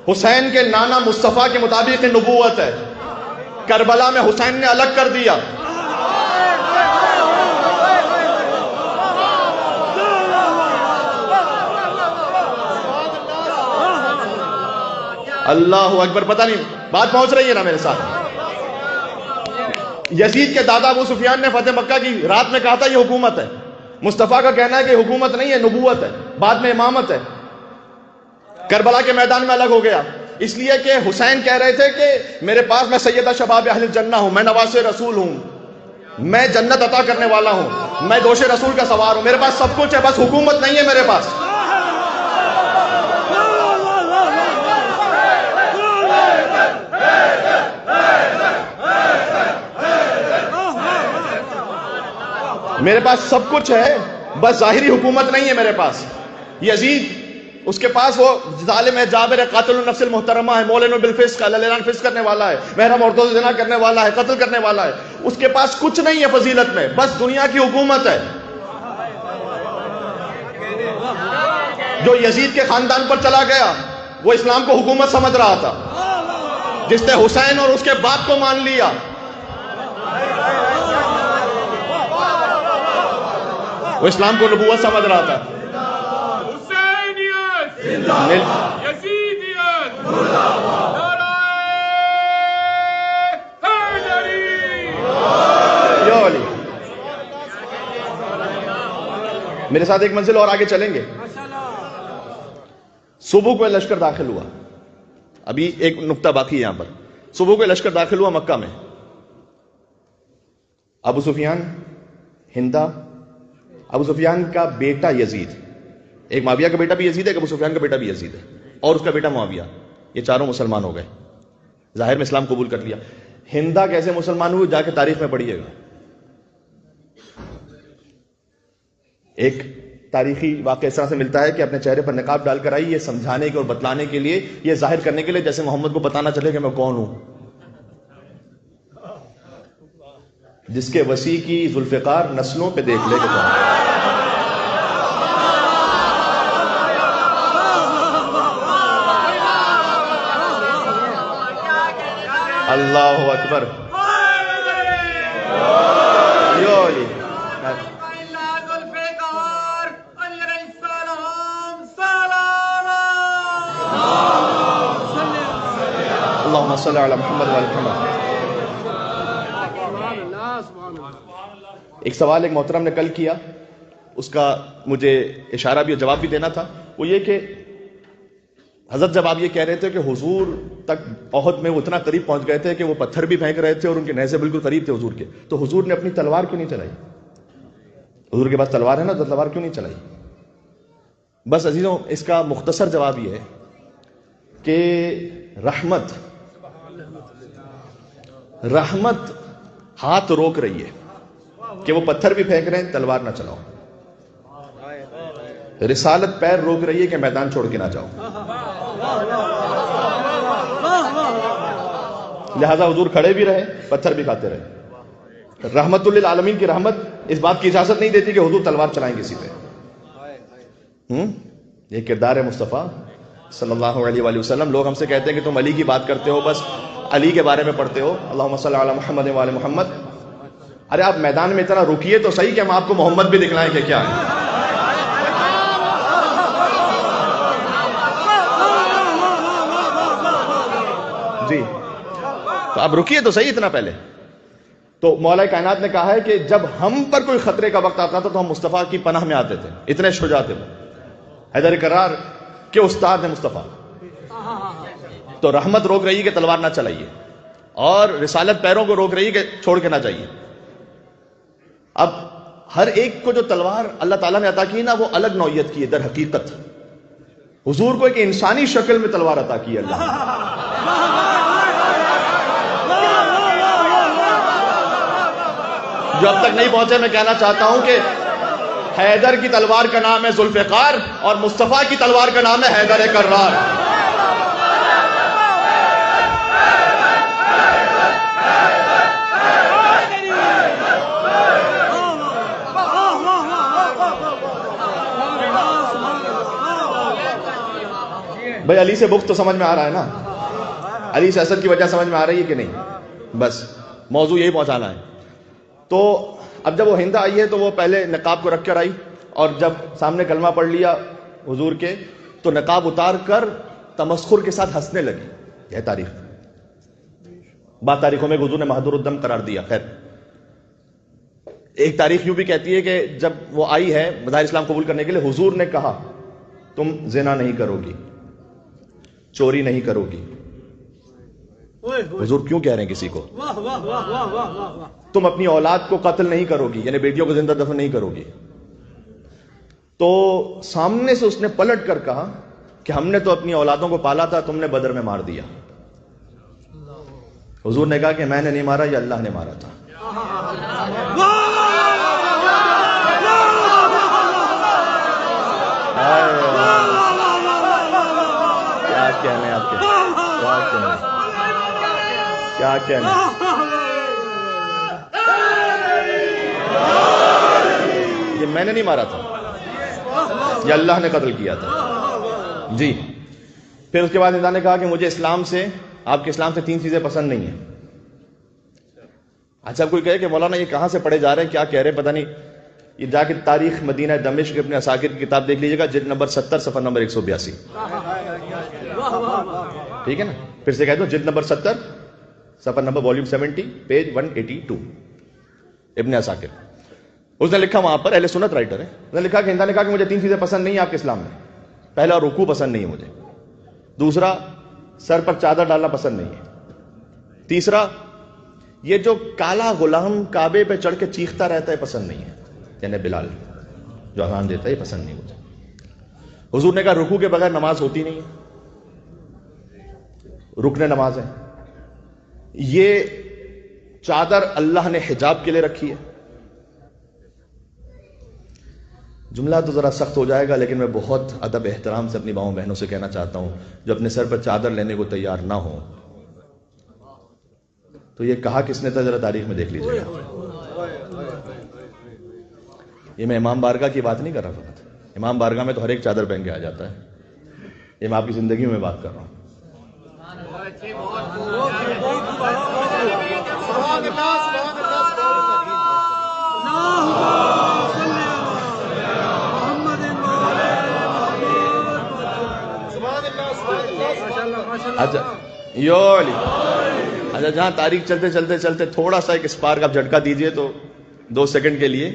S1: حسین کے نانا مصطفیٰ کے مطابق یہ نبوت ہے. کربلا میں حسین نے الگ کر دیا. اللہ اکبر, پتہ نہیں بات پہنچ رہی ہے نا میرے ساتھ. یزید کے دادا ابو سفیان نے فتح مکہ کی رات میں کہا تھا یہ حکومت ہے. مصطفیٰ کا کہنا ہے کہ حکومت نہیں ہے, نبوت ہے, بعد میں امامت ہے. کربلا کے میدان میں الگ ہو گیا, اس لیے کہ حسین کہہ رہے تھے کہ میرے پاس میں سیدہ شباب اہل الجنہ ہوں, میں نواز رسول ہوں, میں جنت عطا کرنے والا ہوں, میں دوش رسول کا سوار ہوں, میرے پاس سب کچھ ہے, بس حکومت نہیں ہے میرے پاس. میرے پاس سب کچھ ہے, بس ظاہری حکومت نہیں ہے میرے پاس. یزید اس کے پاس وہ ظالم ہے, جابر ہے, قاتل النفس المحترمہ ہے, مولن بالفسق ہے, اعلان فسق کرنے والا ہے, محرم عورتوں سے زنا کرنے والا ہے, قتل کرنے والا ہے. اس کے پاس کچھ نہیں ہے فضیلت میں, بس دنیا کی حکومت ہے. جو یزید کے خاندان پر چلا گیا وہ اسلام کو حکومت سمجھ رہا تھا. جس نے حسین اور اس کے باپ کو مان لیا, وہ اسلام کو نبوت سمجھ رہا تھا. میرے ساتھ ایک منزل اور آگے چلیں گے. صبح کو لشکر داخل ہوا, ابھی ایک نقطہ باقی ہے یہاں پر. صبح کو لشکر داخل ہوا مکہ میں. ابو سفیان, ہندا, ابو سفیان کا بیٹا یزید, ایک معاویہ کا بیٹا بھی یزید ہے, ایک ابو سفیان کا بیٹا بھی یزید ہے, اور اس کا بیٹا معاویہ, یہ چاروں مسلمان ہو گئے, ظاہر میں اسلام قبول کر لیا. ہندا کیسے مسلمان ہوئی جا کے تاریخ میں پڑھیے گا. ایک تاریخی واقعہ اس طرح سے ملتا ہے کہ اپنے چہرے پر نقاب ڈال کر آئی, یہ سمجھانے کے اور بتلانے کے لیے, یہ ظاہر کرنے کے لیے جیسے محمد کو بتانا چلے کہ میں کون ہوں. جس کے وسیع کی ذوالفقار نسلوں پہ دیکھ لے کہ کون. اللہ اکبر. اللہم صلی علی محمد وعلی محمد. ایک سوال ایک محترم نے کل کیا، اس کا مجھے اشارہ بھی اور جواب بھی دینا تھا. وہ یہ کہ حضرت جب آپ یہ کہہ رہے تھے کہ حضور تک احد میں وہ اتنا قریب پہنچ گئے تھے کہ وہ پتھر بھی پھینک رہے تھے اور ان کے نیزے بالکل قریب تھے حضور کے، تو حضور نے اپنی تلوار کیوں نہیں چلائی؟ حضور کے پاس تلوار ہے نا، تو تلوار کیوں نہیں چلائی؟ بس عزیزوں، اس کا مختصر جواب یہ ہے کہ رحمت ہاتھ روک رہی ہے کہ وہ پتھر بھی پھینک رہے ہیں، تلوار نہ چلاؤ. رسالت پیر روک رہی ہے کہ میدان چھوڑ کے نہ جاؤ. لہذا حضور کھڑے بھی رہے، پتھر بھی کھاتے رہے. رحمت للعالمین کی رحمت اس بات کی اجازت نہیں دیتی کہ حضور تلوار چلائیں کسی پہ. یہ کردار ہے مصطفیٰ صلی اللہ علیہ وآلہ وسلم. لوگ ہم سے کہتے ہیں کہ تم علی کی بات کرتے ہو، بس علی کے بارے میں پڑھتے ہو، اللہم صلی علی محمد وآل محمد. ارے آپ میدان میں اتنا رکیے تو صحیح کہ ہم آپ کو محمد بھی دکھلائیں کہ کیا ہے. جی تو آپ رکیے تو صحیح اتنا پہلے. تو مولا کائنات نے کہا ہے کہ جب ہم پر کوئی خطرے کا وقت آتا تھا تو ہم مصطفیٰ کی پناہ میں آتے تھے. اتنے شجاع تھے وہ. حیدر کرار کے استاد ہیں مصطفیٰ. تو رحمت روک رہی ہے کہ تلوار نہ چلائیے، اور رسالت پیروں کو روک رہی ہے کہ چھوڑ کے نہ جائیے. اب ہر ایک کو جو تلوار اللہ تعالیٰ نے عطا کی نا، وہ الگ نوعیت کی ہے. در حقیقت حضور کو ایک انسانی شکل میں تلوار عطا کی ہے اللہ نے. جو اب تک نہیں پہنچے، میں کہنا چاہتا ہوں کہ حیدر کی تلوار کا نام ہے ذوالفقار، اور مصطفیٰ کی تلوار کا نام ہے حیدر کرار. بھائی علی سے بغض تو سمجھ میں آ رہا ہے نا، علی سے حسد کی وجہ سمجھ میں آ رہی ہے کہ نہیں؟ بس موضوع یہی پہنچانا ہے. تو اب جب وہ ہند آئی ہے تو وہ پہلے نقاب کو رکھ کر آئی، اور جب سامنے کلمہ پڑھ لیا حضور کے تو نقاب اتار کر تمسخر کے ساتھ ہنسنے لگی. یہ تاریخ، بعض تاریخوں میں حضور نے مہدور الدم قرار دیا. خیر، ایک تاریخ یوں بھی کہتی ہے کہ جب وہ آئی ہے مظاہر اسلام قبول کرنے کے لیے، حضور نے کہا تم زنا نہیں کرو گی، چوری نہیں کرو گی. حضور کیوں کہہ رہے ہیں کسی کو؟ تم اپنی اولاد کو قتل نہیں کرو گی، یعنی بیٹیوں کو زندہ دفن نہیں کرو گی. تو سامنے سے اس نے پلٹ کر کہا کہ ہم نے تو اپنی اولادوں کو پالا تھا، تم نے بدر میں مار دیا. حضور نے کہا کہ میں نے نہیں مارا، یہ اللہ نے مارا تھا. کیا کہنے آپ کے، کیا کہنے. یہ میں نے نہیں مارا تھا، یہ اللہ نے قتل کیا تھا. جی پھر اس کے بعد انسان نے کہا کہ مجھے اسلام سے، آپ کے اسلام سے 3 چیزیں پسند نہیں ہیں. اچھا کوئی کہے کہ مولانا یہ کہاں سے پڑھے جا رہے ہیں، کیا کہہ رہے ہیں پتہ نہیں. یہ جا کے تاریخ مدینہ دمشق اپنے عساکر کی کتاب دیکھ لیجیے گا، جلد نمبر 70 صفحہ نمبر 182. ٹھیک ہے نا، پھر سے کہہ دو، جلد نمبر 70 صفحہ نمبر والیوم 70 پیج 182 ابن عساکر. اس نے لکھا وہاں پر، اہل سنت رائٹر ہے، اس نے لکھا کہ ہندہ نے کہا کہ مجھے 3 چیزیں پسند نہیں ہیں آپ کے اسلام میں. پہلا، رکوع پسند نہیں ہے مجھے. دوسرا، سر پر چادر ڈالنا پسند نہیں ہے. تیسرا، یہ جو کالا غلام کعبے پہ چڑھ کے چیختا رہتا ہے پسند نہیں ہے، یعنی بلال جو اذان دیتا ہے، یہ پسند نہیں مجھے. حضور نے کہا رکوع کے بغیر نماز ہوتی نہیں ہے، رکن نماز ہے. یہ چادر اللہ نے حجاب کے لیے رکھی ہے. جملہ تو ذرا سخت ہو جائے گا، لیکن میں بہت ادب احترام سے اپنی ماؤں بہنوں سے کہنا چاہتا ہوں، جو اپنے سر پر چادر لینے کو تیار نہ ہو تو یہ کہا کس نے تھا، ذرا تاریخ میں دیکھ لیجیے گا. یہ میں امام بارگاہ کی بات نہیں کر رہا فقط، امام بارگاہ میں تو ہر ایک چادر پہن کے آ جاتا ہے. یہ میں آپ کی زندگی میں بات کر رہا ہوں. اچھا یو علی، اچھا جہاں تاریخ چلتے چلتے چلتے تھوڑا سا ایک اسپارک آپ جھٹکا دیجئے تو 2 سیکنڈ کے لیے.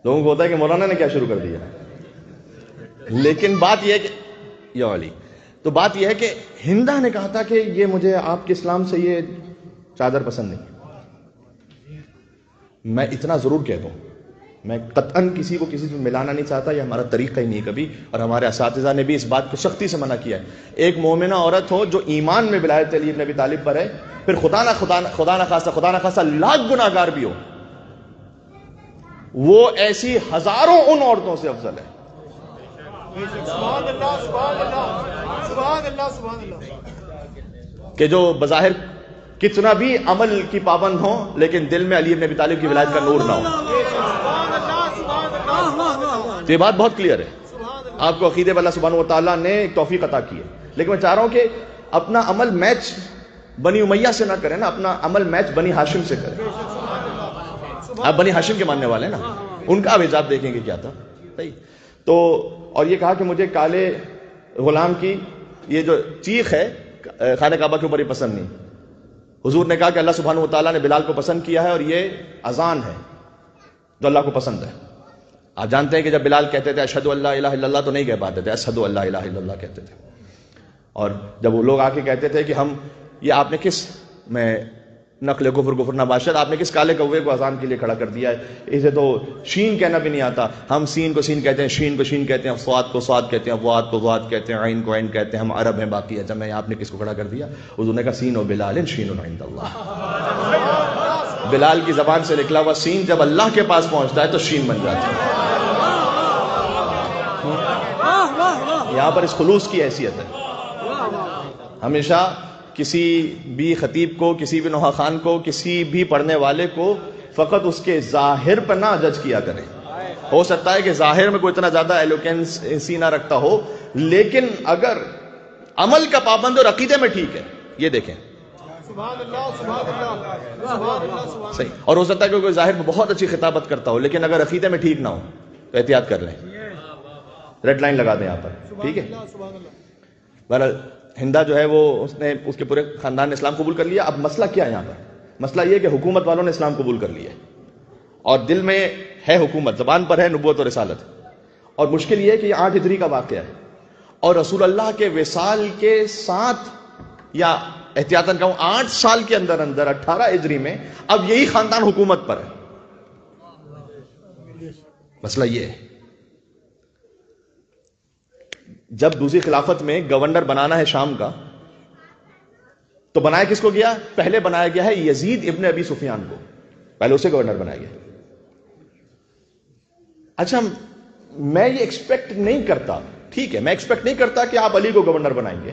S1: لوگوں کو ہوتا ہے کہ مولانا نے کیا شروع کر دیا، لیکن بات یہ ہے کہ یو علی، تو بات یہ ہے کہ ہندا نے کہا تھا کہ یہ مجھے آپ کے اسلام سے یہ چادر پسند نہیں. میں اتنا ضرور کہہ دوں، میں قطعاً کسی کو کسی سے ملانا نہیں چاہتا، یہ ہمارا طریقہ ہی نہیں کبھی، اور ہمارے اساتذہ نے بھی اس بات کو سختی سے منع کیا ہے. ایک مومنہ عورت ہو جو ایمان میں ولایت علی ابن ابی طالب پر ہے، پھر خدا نہ خاصہ لاکھ گناہ گار بھی ہو، وہ ایسی ہزاروں ان عورتوں سے افضل ہے.
S2: سبحان اللہ سبحان اللہ سبحان اللہ سبحان اللہ،
S1: کہ جو بظاہر کتنا بھی عمل کی پابند ہو لیکن دل میں علی ابن ابی طالب کی ولایت کا نور نہ ہو. تو یہ بات بہت کلیئر ہے. آپ کو عقیدے اللہ سبحانہ و تعالیٰ نے ایک توفیق عطا کی ہے، لیکن میں چاہ رہا ہوں کہ اپنا عمل میچ بنی امیہ سے نہ کریں نا، اپنا عمل میچ بنی ہاشم سے کریں. آپ بنی ہاشم کے ماننے والے ہیں نا، ان کا حجاب دیکھیں گے کیا تھا. صحیح. تو اور یہ کہا کہ مجھے کالے غلام کی یہ جو چیخ ہے خانہ کعبہ کے اوپر ہی پسند نہیں. حضور نے کہا کہ اللہ سبحانہ و تعالیٰ نے بلال کو پسند کیا ہے اور یہ اذان ہے جو اللہ کو پسند ہے. آپ جانتے ہیں کہ جب بلال کہتے تھے اشہدو اللہ الہ الا اللہ تو نہیں کہہ پاتے تھے، اشہدو اللہ الہ الا اللہ کہتے تھے. اور جب وہ لوگ آ کے کہتے تھے کہ ہم یہ آپ نے کس میں نقل کفر نباشد، آپ نے کس کالے کوے کو اذان کے لیے کھڑا کر دیا ہے، اسے تو شین کہنا بھی نہیں آتا. ہم سین کو سین کہتے ہیں، شین کو شین کہتے ہیں، صاد کو صاد کہتے ہیں، واد کو واد کہتے ہیں، عین کو عین کہتے ہیں، ہم عرب ہیں باقی ہے. جب میں آپ نے کس کو کھڑا کر دیا؟ حضور نے کہا سین و بلال شین عند اللہ. بلال کی زبان سے نکلا ہوا سین جب اللہ کے پاس پہنچتا ہے تو شین بن جاتا ہے. یہاں پر اس خلوص کی حیثیت ہے. ہمیشہ کسی بھی خطیب کو، کسی بھی نوحہ خان کو، کسی بھی پڑھنے والے کو فقط اس کے ظاہر پر نہ جج کیا کریں. ہو سکتا ہے کہ ظاہر میں کوئی اتنا زیادہ ایلوکینسی نہ رکھتا ہو، لیکن اگر عمل کا پابند اور عقیدے میں ٹھیک ہے. یہ دیکھیں
S2: سبحان اللہ سبحان اللہ سبحان اللہ.
S1: صحیح. اور ہو سکتا ہے کہ کوئی ظاہر میں بہت اچھی خطابت کرتا ہو، لیکن اگر عقیدے میں ٹھیک نہ ہو تو احتیاط کر لیں. ریڈ لائن لگا دیں یہاں پر، ٹھیک ہے. بہرحال ہندا جو ہے وہ اس کے پورے خاندان نے اسلام قبول کر لیا. اب مسئلہ کیا ہے یہاں پر؟ مسئلہ یہ کہ حکومت والوں نے اسلام قبول کر لیا اور دل میں ہے حکومت، زبان پر ہے نبوت اور رسالت. اور مشکل یہ ہے کہ یہ 8 ہجری کا واقعہ ہے اور رسول اللہ کے وصال کے 7 یا احتیاطاً کہوں 8 سال کے اندر 18 ہجری میں اب یہی خاندان حکومت پر ہے. مسئلہ یہ ہے، جب دوسری خلافت میں گورنر بنانا ہے شام کا تو بنایا کس کو گیا؟ پہلے بنایا گیا ہے یزید ابن ابی سفیان کو، پہلے اسے گورنر بنایا گیا. اچھا میں یہ ایکسپیکٹ نہیں کرتا، ٹھیک ہے، میں ایکسپیکٹ نہیں کرتا کہ آپ علی کو گورنر بنائیں گے،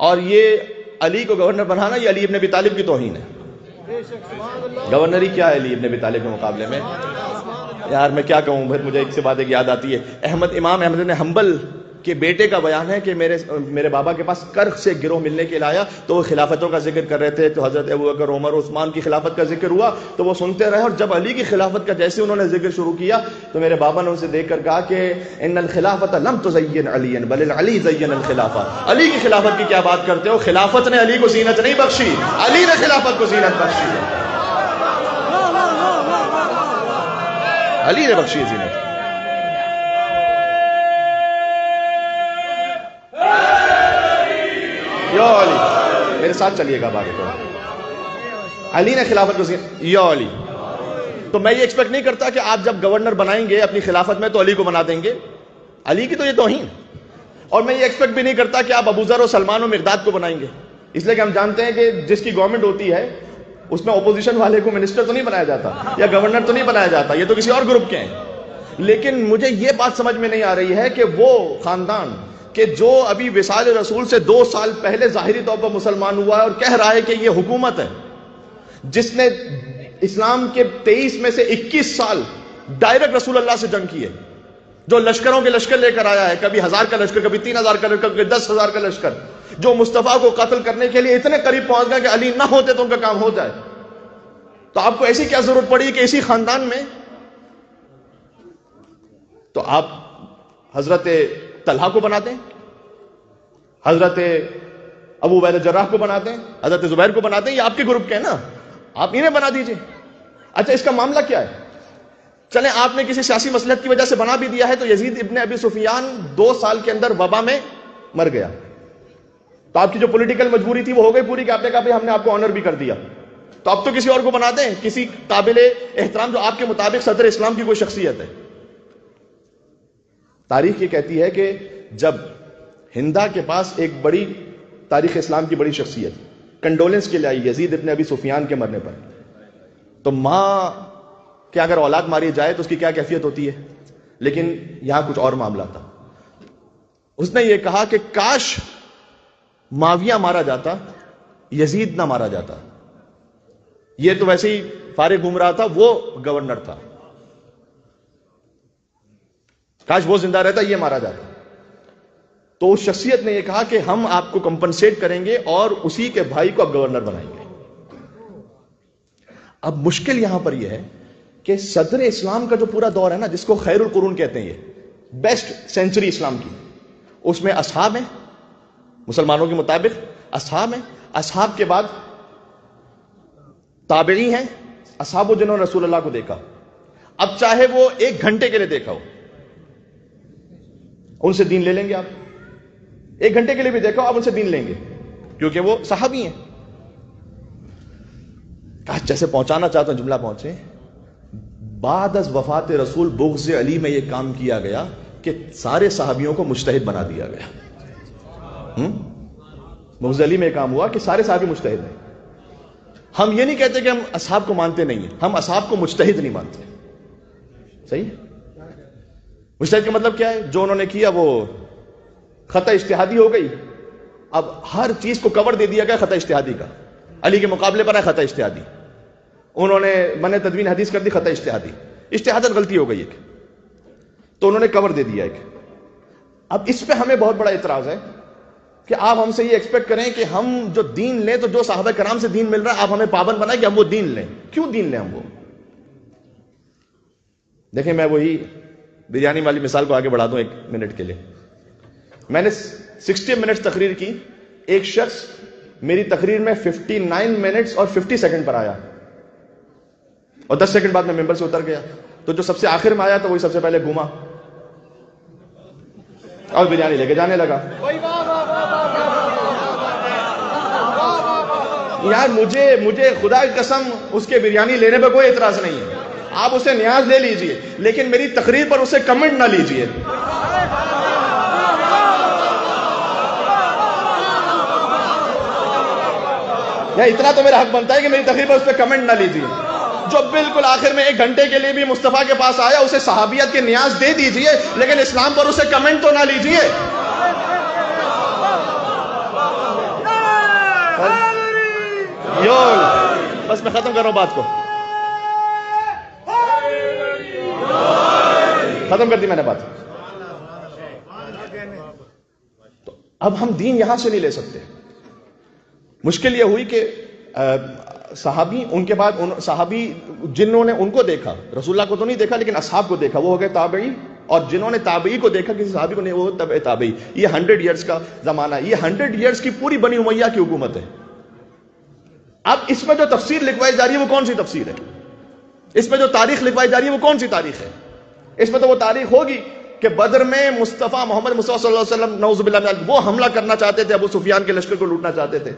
S1: اور یہ علی کو گورنر بنانا یہ علی ابن ابی طالب کی توہین ہے. گورنری کیا ہے علی ابن ابی طالب کے مقابلے میں؟ یار میں کیا کہوں، مجھے ایک سے بات ایک یاد آتی ہے. امام احمد بن حنبل کے بیٹے کا بیان ہے کہ میرے بابا کے پاس کرخ سے گروہ ملنے کے لایا تو وہ خلافتوں کا ذکر کر رہے تھے، تو حضرت ابوبکر عمر عثمان کی خلافت کا ذکر ہوا تو وہ سنتے رہے، اور جب علی کی خلافت کا جیسے انہوں نے ذکر شروع کیا تو میرے بابا نے ان سے دیکھ کر کہا کہ ان الخلافت لم تزین علی بل علی زین الخلافہ. علی کی خلافت کی کیا بات کرتے ہو؟ خلافت نے علی کو زینت نہیں بخشی، علی نے خلافت کو زینت بخشی ہے. علی نے بخشی زینت. یا علی میرے ساتھ چلیے گا باقی تو علی نے خلافت کو زینت. یا علی. تو میں یہ ایکسپیکٹ نہیں کرتا کہ آپ جب گورنر بنائیں گے اپنی خلافت میں تو علی کو بنا دیں گے، علی کی تو یہ توہین. اور میں یہ ایکسپیکٹ بھی نہیں کرتا کہ آپ ابو ذر و سلمان و مقداد کو بنائیں گے، اس لیے کہ ہم جانتے ہیں کہ جس کی گورنمنٹ ہوتی ہے اس میں اپوزیشن والے کو منسٹر تو نہیں بنایا جاتا یا گورنر تو نہیں بنایا جاتا، یہ تو کسی اور گروپ کے ہیں. لیکن مجھے یہ بات سمجھ میں نہیں آ رہی ہے کہ وہ خاندان کہ جو ابھی وصال رسول سے 2 سال پہلے ظاہری طور پر مسلمان ہوا ہے اور کہہ رہا ہے کہ یہ حکومت ہے، جس نے اسلام کے 23 میں سے 21 سال ڈائریکٹ رسول اللہ سے جنگ کی ہے، جو لشکروں کے لشکر لے کر آیا ہے، کبھی 1000 کا لشکر، کبھی 3000 کا لشکر، کبھی 10,000 کا لشکر، جو مصطفیٰ کو قتل کرنے کے لیے اتنے قریب پہنچ گئے کہ علی نہ ہوتے تو ان کا کام ہو جائے، تو آپ کو ایسی کیا ضرورت پڑی کہ اسی خاندان میں تو آپ حضرت طلحہ کو بناتے ہیں، حضرت ابو عبیدہ جراح کو بناتے ہیں، حضرت زبیر کو بناتے ہیں، یہ آپ کے گروپ کے ہیں نا، آپ انہیں بنا دیجئے۔ اچھا اس کا معاملہ کیا ہے؟ چلیں آپ نے کسی سیاسی مصلحت کی وجہ سے بنا بھی دیا ہے، تو یزید ابن ابی سفیان 2 سال کے اندر وبا میں مر گیا، تو آپ کی جو پولیٹیکل مجبوری تھی وہ ہو گئی پوری، کہ آپ نے کہا بھائی ہم نے آپ کو آنر بھی کر دیا، تو اب تو کسی اور کو بنا دیں، کسی قابل احترام جو آپ کے مطابق صدر اسلام کی کوئی شخصیت ہے۔ تاریخ یہ کہتی ہے کہ جب ہندا کے پاس ایک بڑی تاریخ اسلام کی بڑی شخصیت کنڈولنس کے لیے آئی یزید ابن ابی سفیان کے مرنے پر، تو ماں کہ اگر اولاد ماری جائے تو اس کی کیا کیفیت ہوتی ہے، لیکن یہاں کچھ اور معاملہ تھا۔ اس نے یہ کہا کہ کاش معاویہ مارا جاتا، یزید نہ مارا جاتا، یہ تو ویسے ہی فارغ گھوم رہا تھا، وہ گورنر تھا، کاش وہ زندہ رہتا یہ مارا جاتا۔ تو اس شخصیت نے یہ کہا کہ ہم آپ کو کمپنسیٹ کریں گے اور اسی کے بھائی کو اب گورنر بنائیں گے۔ اب مشکل یہاں پر یہ ہے کہ صدر اسلام کا جو پورا دور ہے نا، جس کو خیر القرون کہتے ہیں، یہ بیسٹ سینچری اسلام کی، اس میں اصحاب ہیں، مسلمانوں کے مطابق اصحاب ہیں، اصحاب کے بعد تابعی ہیں، اصحاب جنہوں نے رسول اللہ کو دیکھا، اب چاہے وہ 1 گھنٹے کے لیے دیکھا ہو، ان سے دین لے لیں گے آپ، 1 گھنٹے کے لیے بھی دیکھا ہو آپ ان سے دین لیں گے، کیونکہ وہ صحابی ہیں۔ کہا جیسے پہنچانا چاہتا ہوں جملہ پہنچے، بعد از وفات رسول بغض علی میں یہ کام کیا گیا کہ سارے صحابیوں کو مجتہد بنا دیا گیا۔ بغض علی میں یہ کام ہوا کہ سارے صحابی مجتہد ہیں۔ ہم یہ نہیں کہتے کہ ہم اصحاب کو مانتے نہیں ہیں، ہم اصحاب کو مجتہد نہیں مانتے، صحیح؟ مجتہد کا مطلب کیا ہے؟ جو انہوں نے کیا وہ خطا اجتہادی ہو گئی، اب ہر چیز کو کور دے دیا گیا خطا اجتہادی کا، علی کے مقابلے پر ہے خطا اجتہادی، انہوں نے من تدوین حدیث کر دی خطا اجتہادی، اجتہاداً غلطی ہو گئی ایک، تو انہوں نے کور دے دیا ایک۔ اب اس پہ ہمیں بہت بڑا اعتراض ہے کہ آپ ہم سے یہ ایکسپیکٹ کریں کہ ہم جو دین لیں، تو جو صحابہ کرام سے دین مل رہا ہے آپ ہمیں پابند بنائیں کہ ہم وہ دین لیں، کیوں دین لیں ہم وہ؟ دیکھیں میں وہی بریانی والی مثال کو آگے بڑھا دوں 1 منٹ کے لیے۔ میں نے 60 منٹ تقریر کی، ایک شخص میری تقریر میں 59 منٹس اور 50 سیکنڈ پر آیا، اور 10 سیکنڈ بعد میں ممبر سے اتر گیا، تو جو سب سے آخر میں آیا تو وہی سب سے پہلے گھوما اور بریانی لے کے جانے لگا۔ یار مجھے خدا کی قسم اس کے بریانی لینے پہ کوئی اعتراض نہیں ہے، آپ اسے نیاز لے لیجئے، لیکن میری تقریر پر اسے کمنٹ نہ لیجئے۔ اتنا تو میرا حق بنتا ہے کہ میری تقریر پر اس پہ کمنٹ نہ لیجئے۔ جو بالکل آخر میں 1 گھنٹے کے لیے بھی مصطفیٰ کے پاس آیا، اسے صحابیت کے نیاز دے دیجئے، لیکن اسلام پر اسے کمنٹ تو نہ لیجئے۔ بس میں ختم کر رہا ہوں بات کو، ختم کر دی میں نے بات۔ تو اب ہم دین یہاں سے نہیں لے سکتے۔ مشکل یہ ہوئی کہ صحابی، ان کے بعد صحابی جنہوں نے ان کو دیکھا، رسول اللہ کو تو نہیں دیکھا لیکن اصحاب کو دیکھا، وہ ہو گئے تابعی، اور جنہوں نے تابعی کو دیکھا کسی صحابی کو نہیں، وہ تبع تابعی۔ یہ 100 ایئرز کا زمانہ ہے، یہ 100 ایئرز کی پوری بنی امیہ کی حکومت ہے۔ اب اس میں جو تفسیر لکھوائی جا رہی ہے وہ کون سی تفسیر ہے؟ اس میں جو تاریخ لکھوائی جا رہی ہے وہ کون سی تاریخ ہے؟ اس میں تو وہ تاریخ ہوگی کہ بدر میں مصطفیٰ محمد مصطفیٰ صلی اللہ علیہ وسلم نعوذ باللہ من ذالک وہ حملہ کرنا چاہتے تھے، ابو سفیان کے لشکر کو لوٹنا چاہتے تھے۔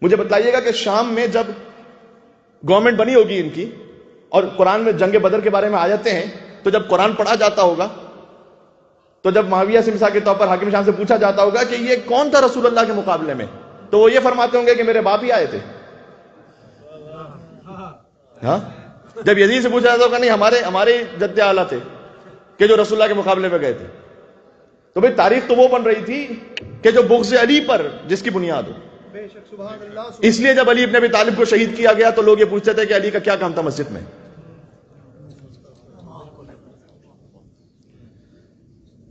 S1: مجھے بتائیے گا کہ شام میں جب گورنمنٹ بنی ہوگی ان کی، اور قرآن میں جنگ بدر کے بارے میں آیتیں ہیں، تو جب قرآن پڑھا جاتا ہوگا، تو جب معاویہ سے مثال کے طور پر حاکم شام سے پوچھا جاتا ہوگا کہ یہ کون تھا رسول اللہ کے مقابلے میں، تو وہ یہ فرماتے ہوں گے کہ میرے باپ ہی آئے تھے۔ ہاں، جب یزید سے پوچھا جاتا ہوگا نہیں ہمارے جد اعلیٰ تھے کہ جو رسول اللہ کے مقابلے میں گئے تھے۔ تو بھئی تاریخ تو وہ بن رہی تھی کہ جو بغض علی پر جس کی بنیاد ہو۔ اس لیے جب علی ابن ابی طالب کو شہید کیا گیا تو لوگ یہ پوچھتے تھے کہ علی کا کیا کام تھا مسجد میں۔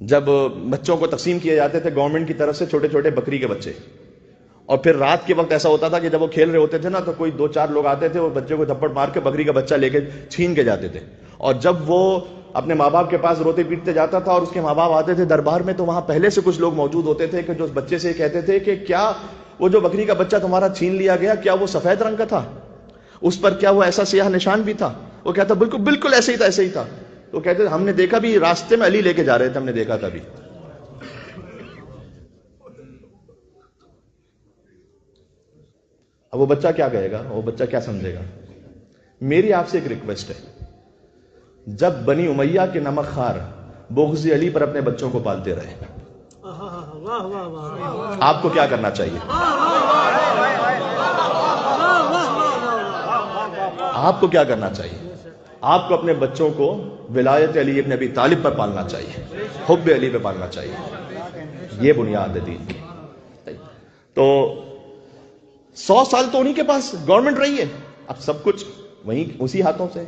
S1: جب بچوں کو تقسیم کیے جاتے تھے گورنمنٹ کی طرف سے چھوٹے چھوٹے بکری کے بچے, اور پھر رات کے وقت ایسا ہوتا تھا کہ جب وہ کھیل رہے ہوتے تھے نا, تو کوئی 2-4 لوگ آتے تھے, وہ بچے کو تھپڑ مار کے بکری کا بچہ لے کے چھین کے جاتے تھے, اور جب وہ اپنے ماں باپ کے پاس روتے پیٹتے جاتا تھا اور اس کے ماں باپ آتے تھے دربار میں, تو وہاں پہلے سے کچھ لوگ موجود ہوتے تھے کہ جو اس بچے سے کہتے تھے کہ کیا وہ جو بکری کا بچہ تمہارا چھین لیا گیا, کیا وہ سفید رنگ کا تھا, اس پر کیا وہ ایسا سیاہ نشان بھی تھا؟ وہ کہتا بالکل بالکل ایسے ہی تھا, ایسے ہی تھا. تو کہتے ہم نے دیکھا بھی, راستے میں علی لے کے جا رہے تھے, ہم نے دیکھا تھا بھی. اب وہ بچہ کیا کہے گا, وہ بچہ کیا سمجھے گا؟ میری آپ سے ایک ریکویسٹ ہے, جب بنی امیہ کے نمک خار بغض علی پر اپنے بچوں کو پالتے رہے, آپ کو کیا کرنا چاہیے؟ آپ کو کیا کرنا چاہیے؟ آپ کو اپنے بچوں کو ولایت علی ابن ابی طالب پر پالنا چاہیے, حب علی پہ پالنا چاہیے. یہ بنیاد ہے دین کی. تو 100 سال تو انہی کے پاس گورنمنٹ رہی ہے, اب سب کچھ وہیں اسی ہاتھوں سے.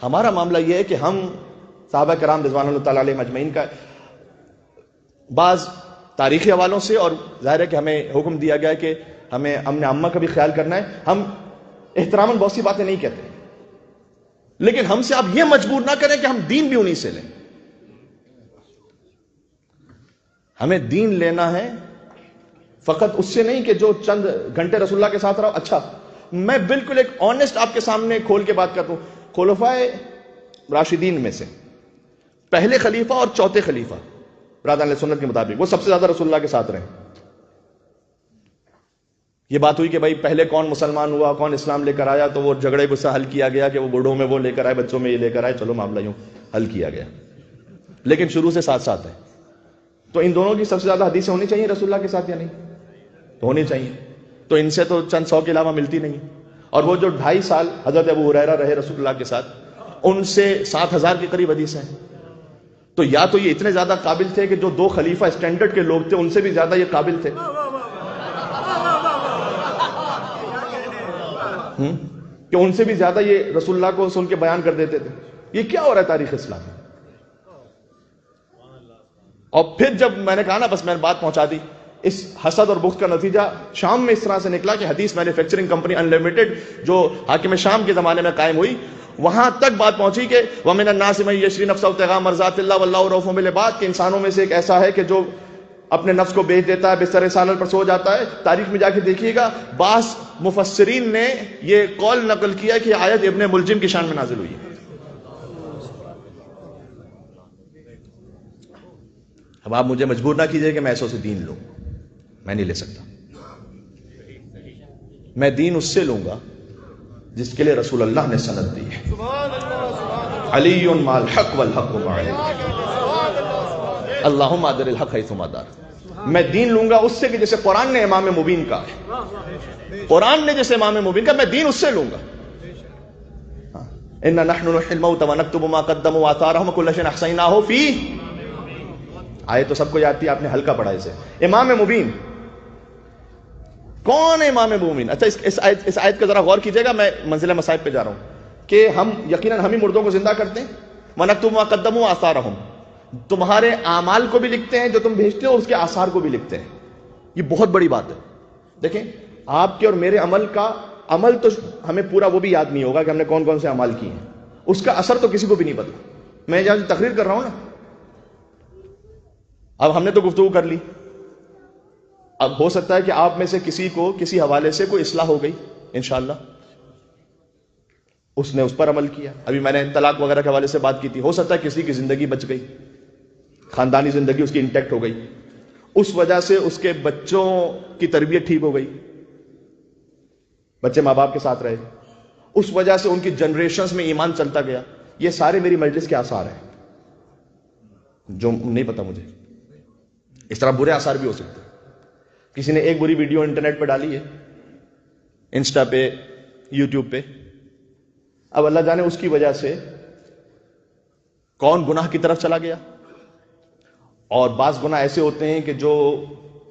S1: ہمارا معاملہ یہ ہے کہ ہم صحابہ کرام رضوان اللہ تعالی علیہم اجمعین کا بعض تاریخی حوالوں سے, اور ظاہر ہے کہ ہمیں حکم دیا گیا ہے کہ ہمیں امن عامہ کا بھی خیال کرنا ہے. ہم احتراماً بہت سی باتیں نہیں کہتے, لیکن ہم سے آپ یہ مجبور نہ کریں کہ ہم دین بھی انہی سے لیں. ہمیں دین لینا ہے فقط اس سے نہیں کہ جو چند گھنٹے رسول اللہ کے ساتھ رہو. اچھا, میں بالکل ایک آنےسٹ آپ کے سامنے کھول کے بات کرتا ہوں. خلفائے راشدین میں سے پہلے خلیفہ اور چوتھے خلیفہ برادران اہل سنت کے مطابق وہ سب سے زیادہ رسول اللہ کے ساتھ رہے. یہ بات ہوئی کہ بھائی پہلے کون مسلمان ہوا, کون اسلام لے کر آیا, تو وہ جھگڑے غصہ حل کیا گیا کہ وہ بوڑھوں میں وہ لے کر آئے, بچوں میں یہ لے کر آئے, چلو معاملہ یوں حل کیا گیا, لیکن شروع سے ساتھ ساتھ ہے. تو ان دونوں کی سب سے زیادہ حدیثیں ہونی چاہیے رسول اللہ کے ساتھ یا نہیں؟ تو ہونی چاہیے. تو ان سے تو چند 100 کے علاوہ ملتی نہیں. اور وہ جو 2.5 سال حضرت ابو ہریرہ رہے رسول اللہ کے ساتھ, ان سے 7,000 کے قریب حدیث ہیں. تو یا تو یہ اتنے زیادہ قابل تھے کہ جو 2 خلیفہ اسٹینڈرڈ کے لوگ تھے ان سے بھی زیادہ یہ قابل تھے, کہ ان سے بھی زیادہ یہ رسول اللہ کو سن کے بیان کر دیتے تھے. یہ کیا ہو رہا ہے تاریخ اسلام میں؟ اور پھر جب میں نے کہا نا, بس میں نے بات پہنچا دی, اس حسد اور بغض کا نتیجہ شام میں اس طرح سے نکلا کہ حدیث مینوفیکچرنگ کمپنی انلمیٹڈ جو حاکم شام کے زمانے میں قائم ہوئی, وہاں تک بات پہنچی کہ وَمِنَ النَّاسِ مَن يَشْرِي نَفْسَهُ ابْتِغَاءَ مَرْضَاتِ اللَّهِ وَاللَّهُ رَءُوفٌ بِالْعِبَادِ, کہ انسانوں میں سے ایک ایسا ہے کہ جو اپنے نفس کو بیچ دیتا ہے, بستر سالل پر سو جاتا ہے. تاریخ میں جا کے دیکھیے گا, بعض مفسرین نے یہ قول نقل کیا کہ آیت ابن ملجم کی شان میں نازل ہوئی ہے. اب آپ مجھے مجبور نہ کیجئے کہ میں ایسوں سے دین لوں, میں نہیں لے سکتا. میں دین اس سے لوں گا جس کے لیے رسول اللہ نے سند دی ہے. علی مع الحق والحق معی, اللہم ادر الحق حیثما دار. میں دین لوں گا اس سے کہ جیسے قرآن نے امام مبین کا ہے, قرآن نے جیسے امام مبین کا, میں دین اس سے لوں گا. اِنَّا نَحْنُ نُحْيِي الْمَوْتَ وَنَكْتُبُ مَا قَدَّمُوا وَآثَارَهُمْ وَكُلَّ شَيْءٍ أَحْصَيْنَاهُ فِي, آیت تو سب کو یاد تھی, آپ نے ہلکا پڑھا اسے. امام مبین کون ہے امام مبین؟ اچھا اس آیت کا ذرا غور کیجئے گا, میں منزل مصائب پہ جا رہا ہوں کہ ہم یقیناً ہم ہی مردوں کو زندہ کرتے ہیں. وَنَكْتُبُ مَا قَدَّمُوا وَآثَارَهُمْ, تمہارے اعمال کو بھی لکھتے ہیں جو تم بھیجتے ہو, اور اس کے آثار کو بھی لکھتے ہیں. یہ بہت بڑی بات ہے. دیکھیں آپ کے اور میرے عمل کا, عمل تو ہمیں پورا وہ بھی یاد نہیں ہوگا کہ ہم نے کون کون سے اعمال کیے ہیں, اس کا اثر تو کسی کو بھی نہیں پتا. میں جہاں تقریر کر رہا ہوں نا, اب ہم نے تو گفتگو کر لی, اب ہو سکتا ہے کہ آپ میں سے کسی کو کسی حوالے سے کوئی اصلاح ہو گئی انشاءاللہ, اس نے اس پر عمل کیا. ابھی میں نے طلاق وغیرہ کے حوالے سے بات کی تھی, ہو سکتا ہے کسی کی زندگی بچ گئی, خاندانی زندگی اس کی انٹیکٹ ہو گئی, اس وجہ سے اس کے بچوں کی تربیت ٹھیک ہو گئی, بچے ماں باپ کے ساتھ رہے, اس وجہ سے ان کی جنریشنز میں ایمان چلتا گیا. یہ سارے میری مجلس کے آثار ہیں جو نہیں پتا مجھے. اس طرح برے آثار بھی ہو سکتے ہیں. کسی نے ایک بری ویڈیو انٹرنیٹ پہ ڈالی ہے, انسٹا پہ, یوٹیوب پہ, اب اللہ جانے اس کی وجہ سے کون گناہ کی طرف چلا گیا. اور بعض گناہ ایسے ہوتے ہیں کہ جو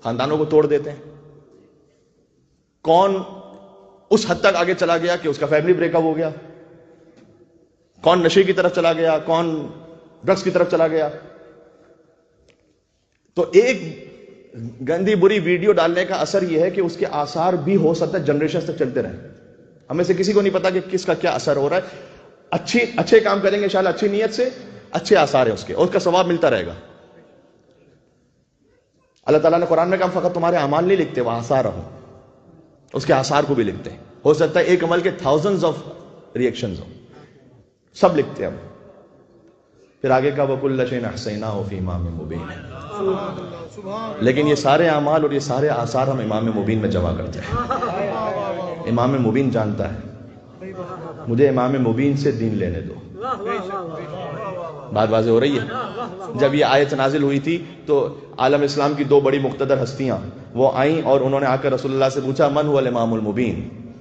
S1: خاندانوں کو توڑ دیتے ہیں. کون اس حد تک آگے چلا گیا کہ اس کا فیملی بریک اپ ہو گیا, کون نشے کی طرف چلا گیا, کون ڈرگس کی طرف چلا گیا, تو ایک گندی بری ویڈیو ڈالنے کا اثر یہ ہے کہ اس کے آثار بھی ہو سکتا ہے جنریشن تک چلتے رہیں. ہمیں سے کسی کو نہیں پتا کہ کس کا کیا اثر ہو رہا ہے. اچھے کام کریں گے انشاءاللہ اچھی نیت سے, اچھے آثار ہیں اس کے, اور اس کا ثواب ملتا رہے گا. اللہ تعالیٰ نے قرآن میں کہا فقط تمہارے اعمال نہیں لکھتے, وہ آثار ہوں, اس کے آثار کو بھی لکھتے ہیں. ہو سکتا ہے ایک عمل کے thousands of reactions ہوں, سب لکھتے ہیں ہم. پھر آگے کا وَكُلَّ شَيْءٍ أَحْصَيْنَاهُ فِي إِمَامٍ مُبِينٍ. لیکن یہ سارے اعمال اور یہ سارے آثار ہم امام مبین میں جمع کرتے ہیں. امام مبین جانتا ہے, مجھے امام مبین سے دین لینے دو. بات واضح ہو رہی ہے. جب یہ آیت نازل ہوئی تھی تو عالم اسلام کی دو بڑی مقتدر ہستیاں وہ آئیں اور انہوں نے آ کر رسول اللہ سے پوچھا من هو الامام المبین,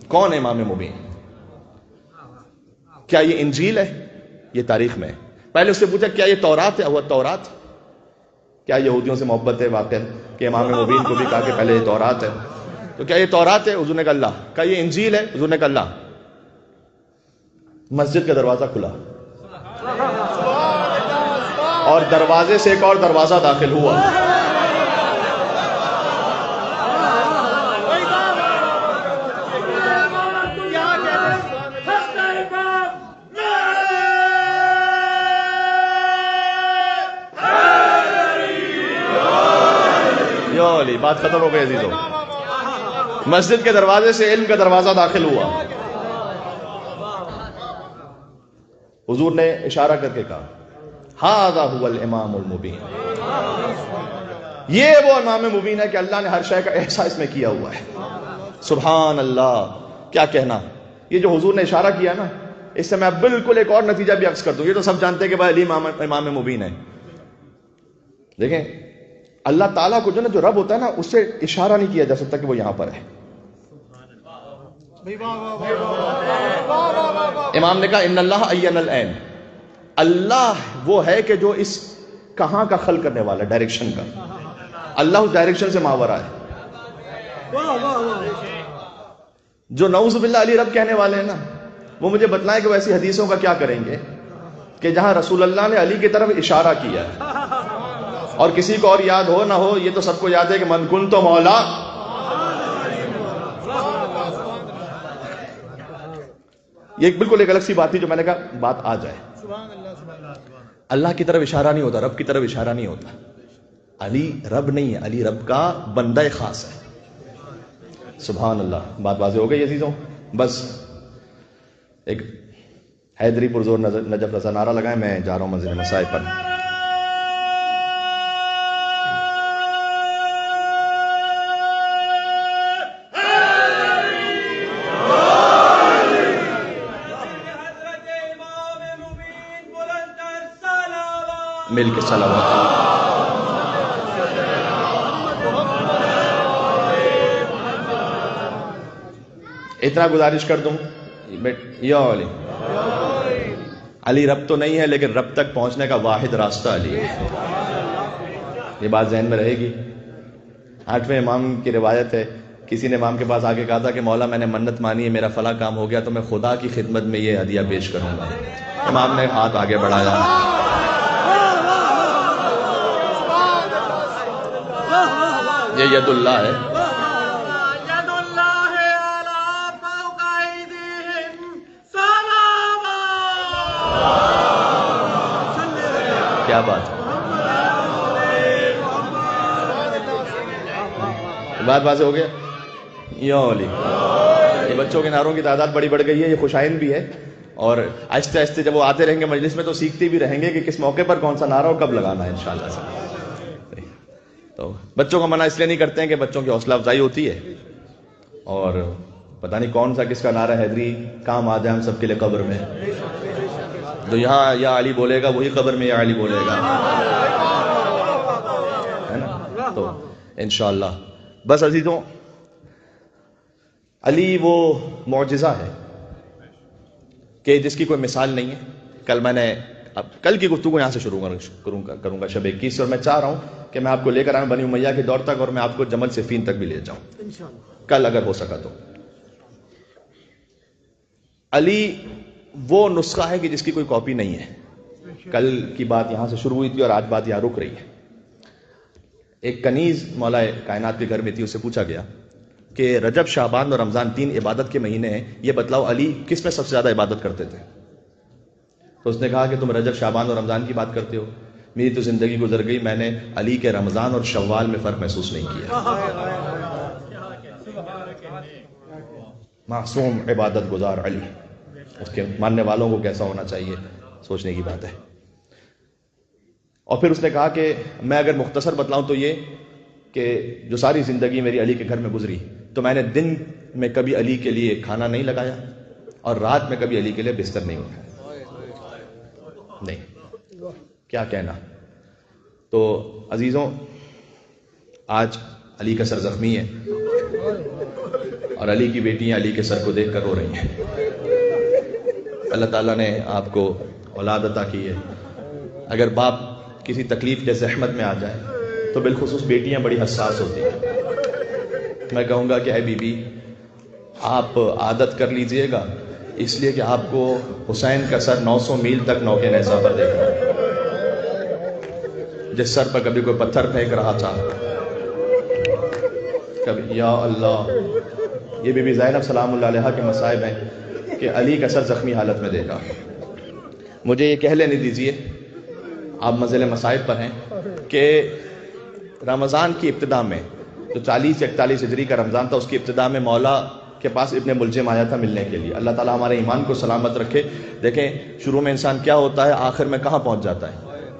S1: کون ہے امام مبین؟ کیا یہ انجیل ہے؟ یہ تاریخ میں ہے. پہلے اس سے پوچھا کیا یہ تورات ہے؟ وہ تورات. کیا یہودیوں سے محبت ہے واقع کہ امام مبین کو بھی کہا کہ پہلے یہ تورات ہے, تو کیا یہ تورات ہے؟ حضور نے کہا اللہ. کیا یہ انجیل ہے؟ حضور نے کہا اللہ. مسجد کا دروازہ کھلا اور دروازے سے ایک اور دروازہ داخل ہوا. بات ختم ہو گئی عزیزوں. مسجد کے دروازے سے علم کا دروازہ داخل ہوا. حضور نے اشارہ کر کے کہا ھذا ھو الامام المبین. یہ وہ امام مبین ہے کہ اللہ نے ہر شے کا احساس میں کیا ہوا ہے. سبحان اللہ, کیا کہنا. یہ جو حضور نے اشارہ کیا نا, اس سے میں بالکل ایک اور نتیجہ بھی عکس کر دوں. یہ تو سب جانتے ہیں کہ بھائی علی امام مبین ہے. دیکھیں اللہ تعالیٰ کو جو رب ہوتا ہے نا, اس سے اشارہ نہیں کیا جا سکتا کہ وہ یہاں پر ہے. امام نے کہا ان اللہ عین العین. اللہ وہ ہے کہ جو اس کہاں کا خلق کرنے والا ہے, ڈائریکشن کا. اللہ اس ڈائریکشن سے ماورا ہے. جو نعوذ باللہ علی رب کہنے والے ہیں نا, وہ مجھے بتلائیں کہ وہ ایسی حدیثوں کا کیا کریں گے کہ جہاں رسول اللہ نے علی کی طرف اشارہ کیا ہے, اور کسی کو اور یاد ہو نہ ہو, یہ تو سب کو یاد ہے کہ من کنت مولا. یہ بالکل ایک الگ سی بات تھی جو میں نے کہا بات آ جائے. اللہ کی طرف اشارہ نہیں ہوتا, رب کی طرف اشارہ نہیں ہوتا. علی رب نہیں ہے, علی رب کا بندہ خاص ہے. سبحان اللہ. بات واضح ہو گئی عزیزوں. بس ایک حیدری پرزور نجف رضا نعرہ لگائیں, میں جا رہا ہوں منزل مسائل پر. مل کے صلوات. اتنا گزارش کر دوں, یا علی رب تو نہیں ہے, لیکن رب تک پہنچنے کا واحد راستہ علی ہے. یہ بات ذہن میں رہے گی. 8ویں امام کی روایت ہے, کسی نے امام کے پاس آ کے کہا تھا کہ مولا میں نے منت مانی ہے, میرا فلاں کام ہو گیا, تو میں خدا کی خدمت میں یہ ہدیہ پیش کروں گا. امام نے ہاتھ آگے بڑھایا, یہ ید اللہ ہے. کیا بات ہے. بات واضح ہو گیا. یا علی, یہ بچوں کے نعروں کی تعداد بڑی بڑھ گئی ہے. یہ خوشائند بھی ہے, اور آہستہ آہستہ جب وہ آتے رہیں گے مجلس میں تو سیکھتے بھی رہیں گے کہ کس موقع پر کون سا نعرہ اور کب لگانا ہے انشاءاللہ سے. تو بچوں کو منع اس لیے نہیں کرتے ہیں کہ بچوں کی حوصلہ افزائی ہوتی ہے, اور پتہ نہیں کون سا کس کا نعرہ حیدری کام آ جائے ہم سب کے لیے قبر میں. تو یہاں یا علی بولے گا, وہی قبر میں یا علی بولے گا, ہے نا. تو انشاءاللہ بس عزیزوں, علی وہ معجزہ ہے کہ جس کی کوئی مثال نہیں ہے. کل کی گفتگو یہاں سے شروع کروں گا شب 21 سے, اور میں چاہ رہا ہوں کہ میں آپ کو لے کر آؤں بنی امیہ کے دور تک, اور میں آپ کو جمل صفین تک بھی لے جاؤں کل اگر ہو سکا تو. علی وہ نسخہ ہے کہ جس کی کوئی کاپی نہیں ہے. کل کی بات یہاں سے شروع ہوئی تھی اور آج بات یہاں رک رہی ہے. ایک کنیز مولا کائنات کے گھر میں تھی، اسے پوچھا گیا کہ رجب، شعبان اور رمضان 3 عبادت کے مہینے ہیں، یہ بتلاؤ علی کس میں سب سے زیادہ عبادت کرتے تھے؟ تو اس نے کہا کہ تم رجب، شعبان اور رمضان کی بات کرتے ہو، میری تو زندگی گزر گئی، میں نے علی کے رمضان اور شوال میں فرق محسوس نہیں کیا۔ معصوم عبادت گزار علی، اس کے ماننے والوں کو کیسا ہونا چاہیے، سوچنے کی بات ہے۔ اور پھر اس نے کہا کہ میں اگر مختصر بتلاؤں تو یہ کہ جو ساری زندگی میری علی کے گھر میں گزری، تو میں نے دن میں کبھی علی کے لیے کھانا نہیں لگایا اور رات میں کبھی علی کے لیے بستر نہیں اٹھایا۔ نہیں، کیا کہنا۔ تو عزیزوں، آج علی کا سر زخمی ہے اور علی کی بیٹیاں علی کے سر کو دیکھ کر رو رہی ہیں۔ اللہ تعالیٰ نے آپ کو اولاد عطا کی ہے۔ اگر باپ کسی تکلیف یا زحمت میں آ جائے تو بالخصوص بیٹیاں بڑی حساس ہوتی ہیں۔ میں کہوں گا کہ اے بی بی، آپ عادت کر لیجئے گا، اس لیے کہ آپ کو حسین کا سر 900 میل تک نوکے نیزہ پر دیکھ رہا ہے۔ جس سر پر کبھی کوئی پتھر پھینک رہا تھا، کبھی یا اللہ، یہ بی بی زینب سلام اللہ علیہا کے مصائب ہیں کہ علی کا سر زخمی حالت میں دیکھا۔ مجھے یہ کہہ لینے دیجئے، آپ منزل مصائب پر ہیں، کہ رمضان کی ابتدا میں جو 40-41 ہجری کا رمضان تھا، اس کی ابتدا میں مولا کے پاس ابن ملجم آیا تھا ملنے کے لیے۔ اللہ تعالیٰ ہمارے ایمان کو سلامت رکھے۔ دیکھیں شروع میں انسان کیا ہوتا ہے، آخر میں کہاں پہنچ جاتا ہے۔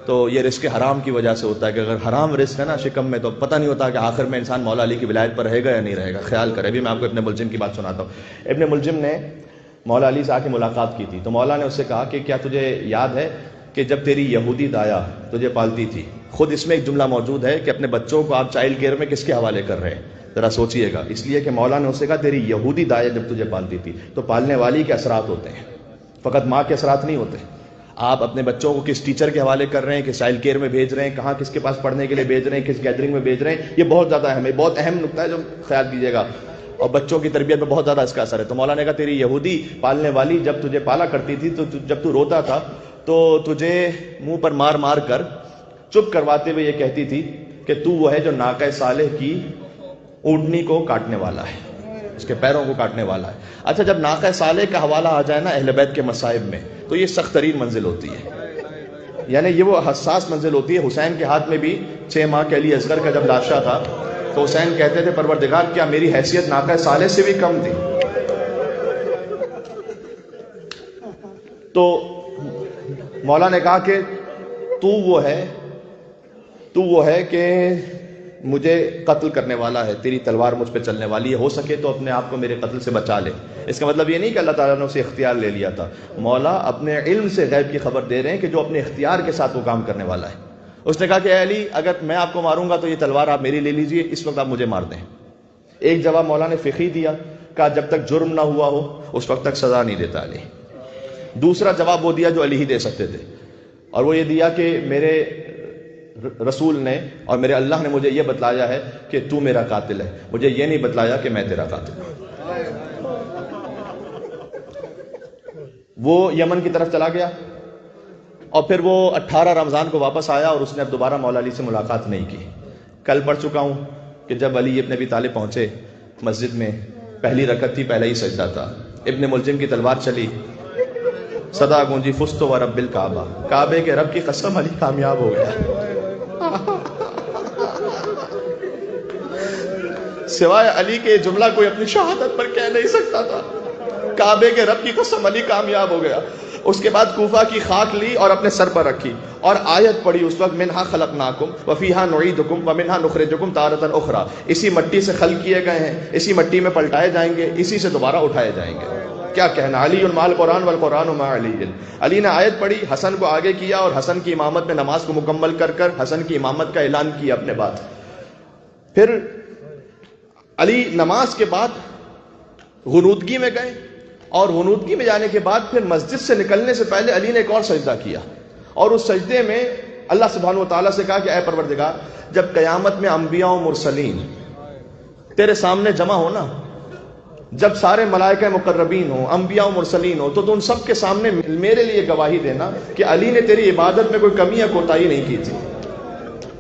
S1: تو یہ رزق حرام کی وجہ سے ہوتا ہے کہ اگر حرام رزق ہے نا شکم میں، تو پتہ نہیں ہوتا کہ آخر میں انسان مولا علی کی ولایت پر رہے گا یا نہیں رہے گا۔ خیال کرے۔ ابھی میں آپ کو ابن ملجم کی بات سناتا ہوں۔ ابن ملجم نے مولا علی سے آ کے ملاقات کی تھی، تو مولا نے اس سے کہا کہ کیا تجھے یاد ہے کہ جب تیری یہودی دایا تجھے پالتی تھی، خود اس میں ایک جملہ موجود ہے کہ اپنے بچوں کو آپ چائلڈ کیئر میں کس کے حوالے کر رہے ہیں، ذرا سوچئے گا۔ اس لیے کہ مولا نے اس سے کہا تیری یہودی دایا جب تجھے پالتی تھی، تو پالنے والی کے اثرات ہوتے ہیں، فقط ماں کے اثرات نہیں ہوتے۔ آپ اپنے بچوں کو کس ٹیچر کے حوالے کر رہے ہیں، کس چائلڈ کیئر میں بھیج رہے ہیں، کہاں کس کے پاس پڑھنے کے لیے بھیج رہے ہیں، کس گیدرنگ میں بھیج رہے ہیں، یہ بہت زیادہ اہم ہے، بہت اہم نکتہ ہے جو خیال کیجیے گا، اور بچوں کی تربیت میں بہت زیادہ اس کا اثر ہے۔ تو مولا نے کہا تیری یہودی پالنے والی جب تجھے پالا کرتی تھی، تو جب تو روتا تھا تو تجھے منہ پر مار مار کر چپ کرواتے ہوئے یہ کہتی تھی کہ تو وہ ہے جو ناقہ صالح کی اونٹنی کو کاٹنے والا ہے، اس کے پیروں کو کاٹنے والا ہے۔ اچھا، جب ناقہ صالح کا حوالہ آ جائے نا اہل بیت کے مصائب میں، تو یہ سخت ترین منزل ہوتی ہے، یعنی یہ وہ حساس منزل ہوتی ہے۔ حسین کے ہاتھ میں بھی 6 ماہ کے علی اصغر کا جب لاشا تھا، تو حسین کہتے تھے پروردگار کیا میری حیثیت ناقہ صالح سے بھی کم تھی؟ تو مولا نے کہا کہ تو وہ ہے کہ مجھے قتل کرنے والا ہے، تیری تلوار مجھ پہ چلنے والی ہے، ہو سکے تو اپنے آپ کو میرے قتل سے بچا لے۔ اس کا مطلب یہ نہیں کہ اللہ تعالیٰ نے اسے اختیار لے لیا تھا، مولا اپنے علم سے غیب کی خبر دے رہے ہیں کہ جو اپنے اختیار کے ساتھ وہ کام کرنے والا ہے۔ اس نے کہا کہ اے علی، اگر میں آپ کو ماروں گا تو یہ تلوار آپ میری لے لیجئے، اس وقت آپ مجھے مار دیں۔ ایک جواب مولا نے فقہی دیا، کہا جب تک جرم نہ ہوا ہو اس وقت تک سزا نہیں دیتا علی۔ دوسرا جواب وہ دیا جو علی ہی دے سکتے تھے، اور وہ یہ دیا کہ میرے رسول نے اور میرے اللہ نے مجھے یہ بتلایا ہے کہ تو میرا قاتل ہے، مجھے یہ نہیں بتلایا کہ میں تیرا قاتل ہوں۔ وہ یمن کی طرف چلا گیا اور پھر وہ 18 رمضان کو واپس آیا اور اس نے اب دوبارہ مولا علی سے ملاقات نہیں کی۔ کل پڑھ چکا ہوں کہ جب علی ابن ابی طالب پہنچے مسجد میں، پہلی رکعت تھی، پہلا ہی سجدہ تھا، ابن ملجم کی تلوار چلی، صدا گونجی فزت و رب الکعبہ، کعبے کے رب کی قسم علی کامیاب ہو گیا۔ سوائے علی کے جملہ کوئی اپنی شہادت پر کہہ نہیں سکتا تھا، کعبے کے رب کی قسم علی کامیاب ہو گیا۔ اس کے بعد کوفہ کی خاک لی اور اپنے سر پر رکھی اور آیت پڑھی اس وقت، منہا خلقناکم وفیہا نعیدکم ومنہا نخرجکم تارۃ اخری، اسی مٹی سے خلق کیے گئے ہیں، اسی مٹی میں پلٹائے جائیں گے، اسی سے دوبارہ اٹھائے جائیں گے۔ کیا کہنا، علی مع القرآن والقرآن مع علی۔ علی نے آیت پڑھی، حسن کو آگے کیا اور حسن کی امامت میں نماز کو مکمل کر کر حسن کی امامت کا اعلان کیا اپنے بعد۔ پھر علی نماز کے بعد غنودگی میں گئے، اور غنودگی میں جانے کے بعد پھر مسجد سے نکلنے سے پہلے علی نے ایک اور سجدہ کیا، اور اس سجدے میں اللہ سبحانہ و تعالیٰ سے کہا کہ اے پروردگار، جب قیامت میں انبیاء و مرسلین تیرے سامنے جمع ہونا، جب سارے ملائکہ مقربین ہوں، انبیاء و مرسلین ہوں، تو ان سب کے سامنے میرے لیے گواہی دینا کہ علی نے تیری عبادت میں کوئی کمی یا کوتاہی نہیں کی تھی۔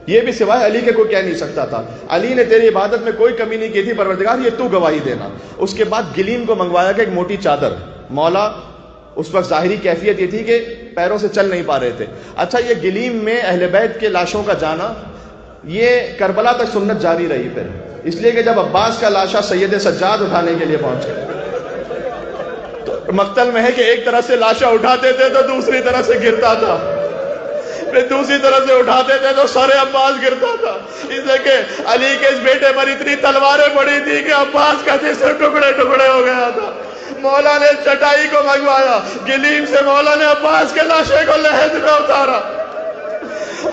S1: یہ بھی سوائے علی کے کوئی کہہ نہیں سکتا تھا. علی نے تیری عبادت میں کوئی کمی نہیں کی تھی پروردگار، یہ تو گواہی دینا. اس کے بعد گلیم کو منگوایا کہ ایک موٹی چادر. مولا اس وقت ظاہری کیفیت یہ تھی کہ پیروں سے چل نہیں پا رہے تھے. اچھا یہ گلیم میں اہل بیت کے لاشوں کا جانا یہ کربلا تک سنت جاری رہی پھر، اس لیے کہ جب عباس کا لاشا سید سجاد اٹھانے کے لیے پہنچ گئے تو مقتل میں ہے کہ ایک طرف سے لاشا اٹھاتے تھے تو دوسری طرف سے گرتا تھا، پھر دوسری طرف سے اٹھاتے تھے تو سر عباس گرتا تھا. اس لیے کہ علی کے اس بیٹے پر اتنی تلواریں پڑی تھی کہ عباس کا جسم ٹکڑے ٹکڑے ہو گیا تھا. مولا نے چٹائی کو منگوایا، گلیم سے مولا نے عباس کے لاشے کو لحد میں اتارا.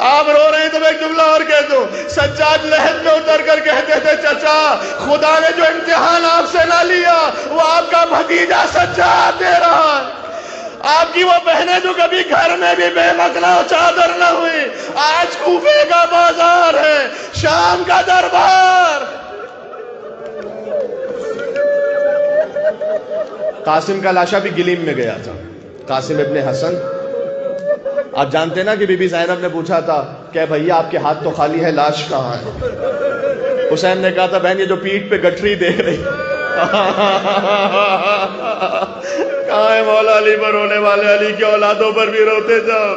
S1: آپ رو رہے ہیں تو میں ایک جملہ اور کہہ دوں، سجاد لحد میں اتر کر کہتے تھے چچا خدا نے جو امتحان آپ سے نہ لیا وہ آپ کا بھتیجا سجاد دے رہا ہے. آپ کی وہ بہنیں جو کبھی گھر میں بھی بے مکنا چادر نہ ہوئی، آج کوفے کا بازار ہے، شام کا دربار. قاسم کا لاشا بھی گلیم میں گیا تھا. قاسم ابن حسن، آپ جانتے نا کہ بی بی زینب نے پوچھا تھا کہ بھیا آپ کے ہاتھ تو خالی ہے، لاش کہاں ہے؟ حسین نے کہا تھا بہن یہ جو پیٹھ پہ گٹھری دیکھ رہی کہاں ہے مولا علی پر رونے والے؟ علی کی اولادوں پر بھی روتے جاؤ.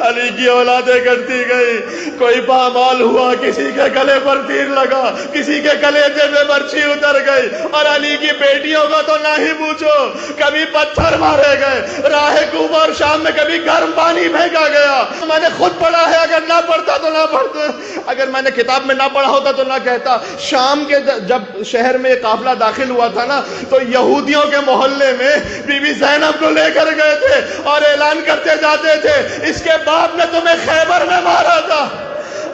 S1: علی کی اولادیں کٹتی گئی، کوئی پامال ہوا، کسی کے گلے پر تیر لگا، کسی کے کلیجے میں برچھی اتر گئی. اور علی کی بیٹیوں کا تو نہ ہی پوچھو، کبھی پتھر مارے گئے، راہ کوفہ اور شام میں کبھی گرم پانی پھینکا گیا. میں نے خود پڑھا ہے، اگر نہ پڑھتا تو نہ پڑھتا، اگر میں نے کتاب میں نہ پڑھا ہوتا تو نہ کہتا. شام کے جب شہر میں قافلہ داخل ہوا تھا نا تو یہودیوں کے محلے میں بی بی زینب کو لے کر گئے تھے اور اعلان کرتے جاتے تھے اس کے باپ نے تمہیں خیبر میں مارا تھا،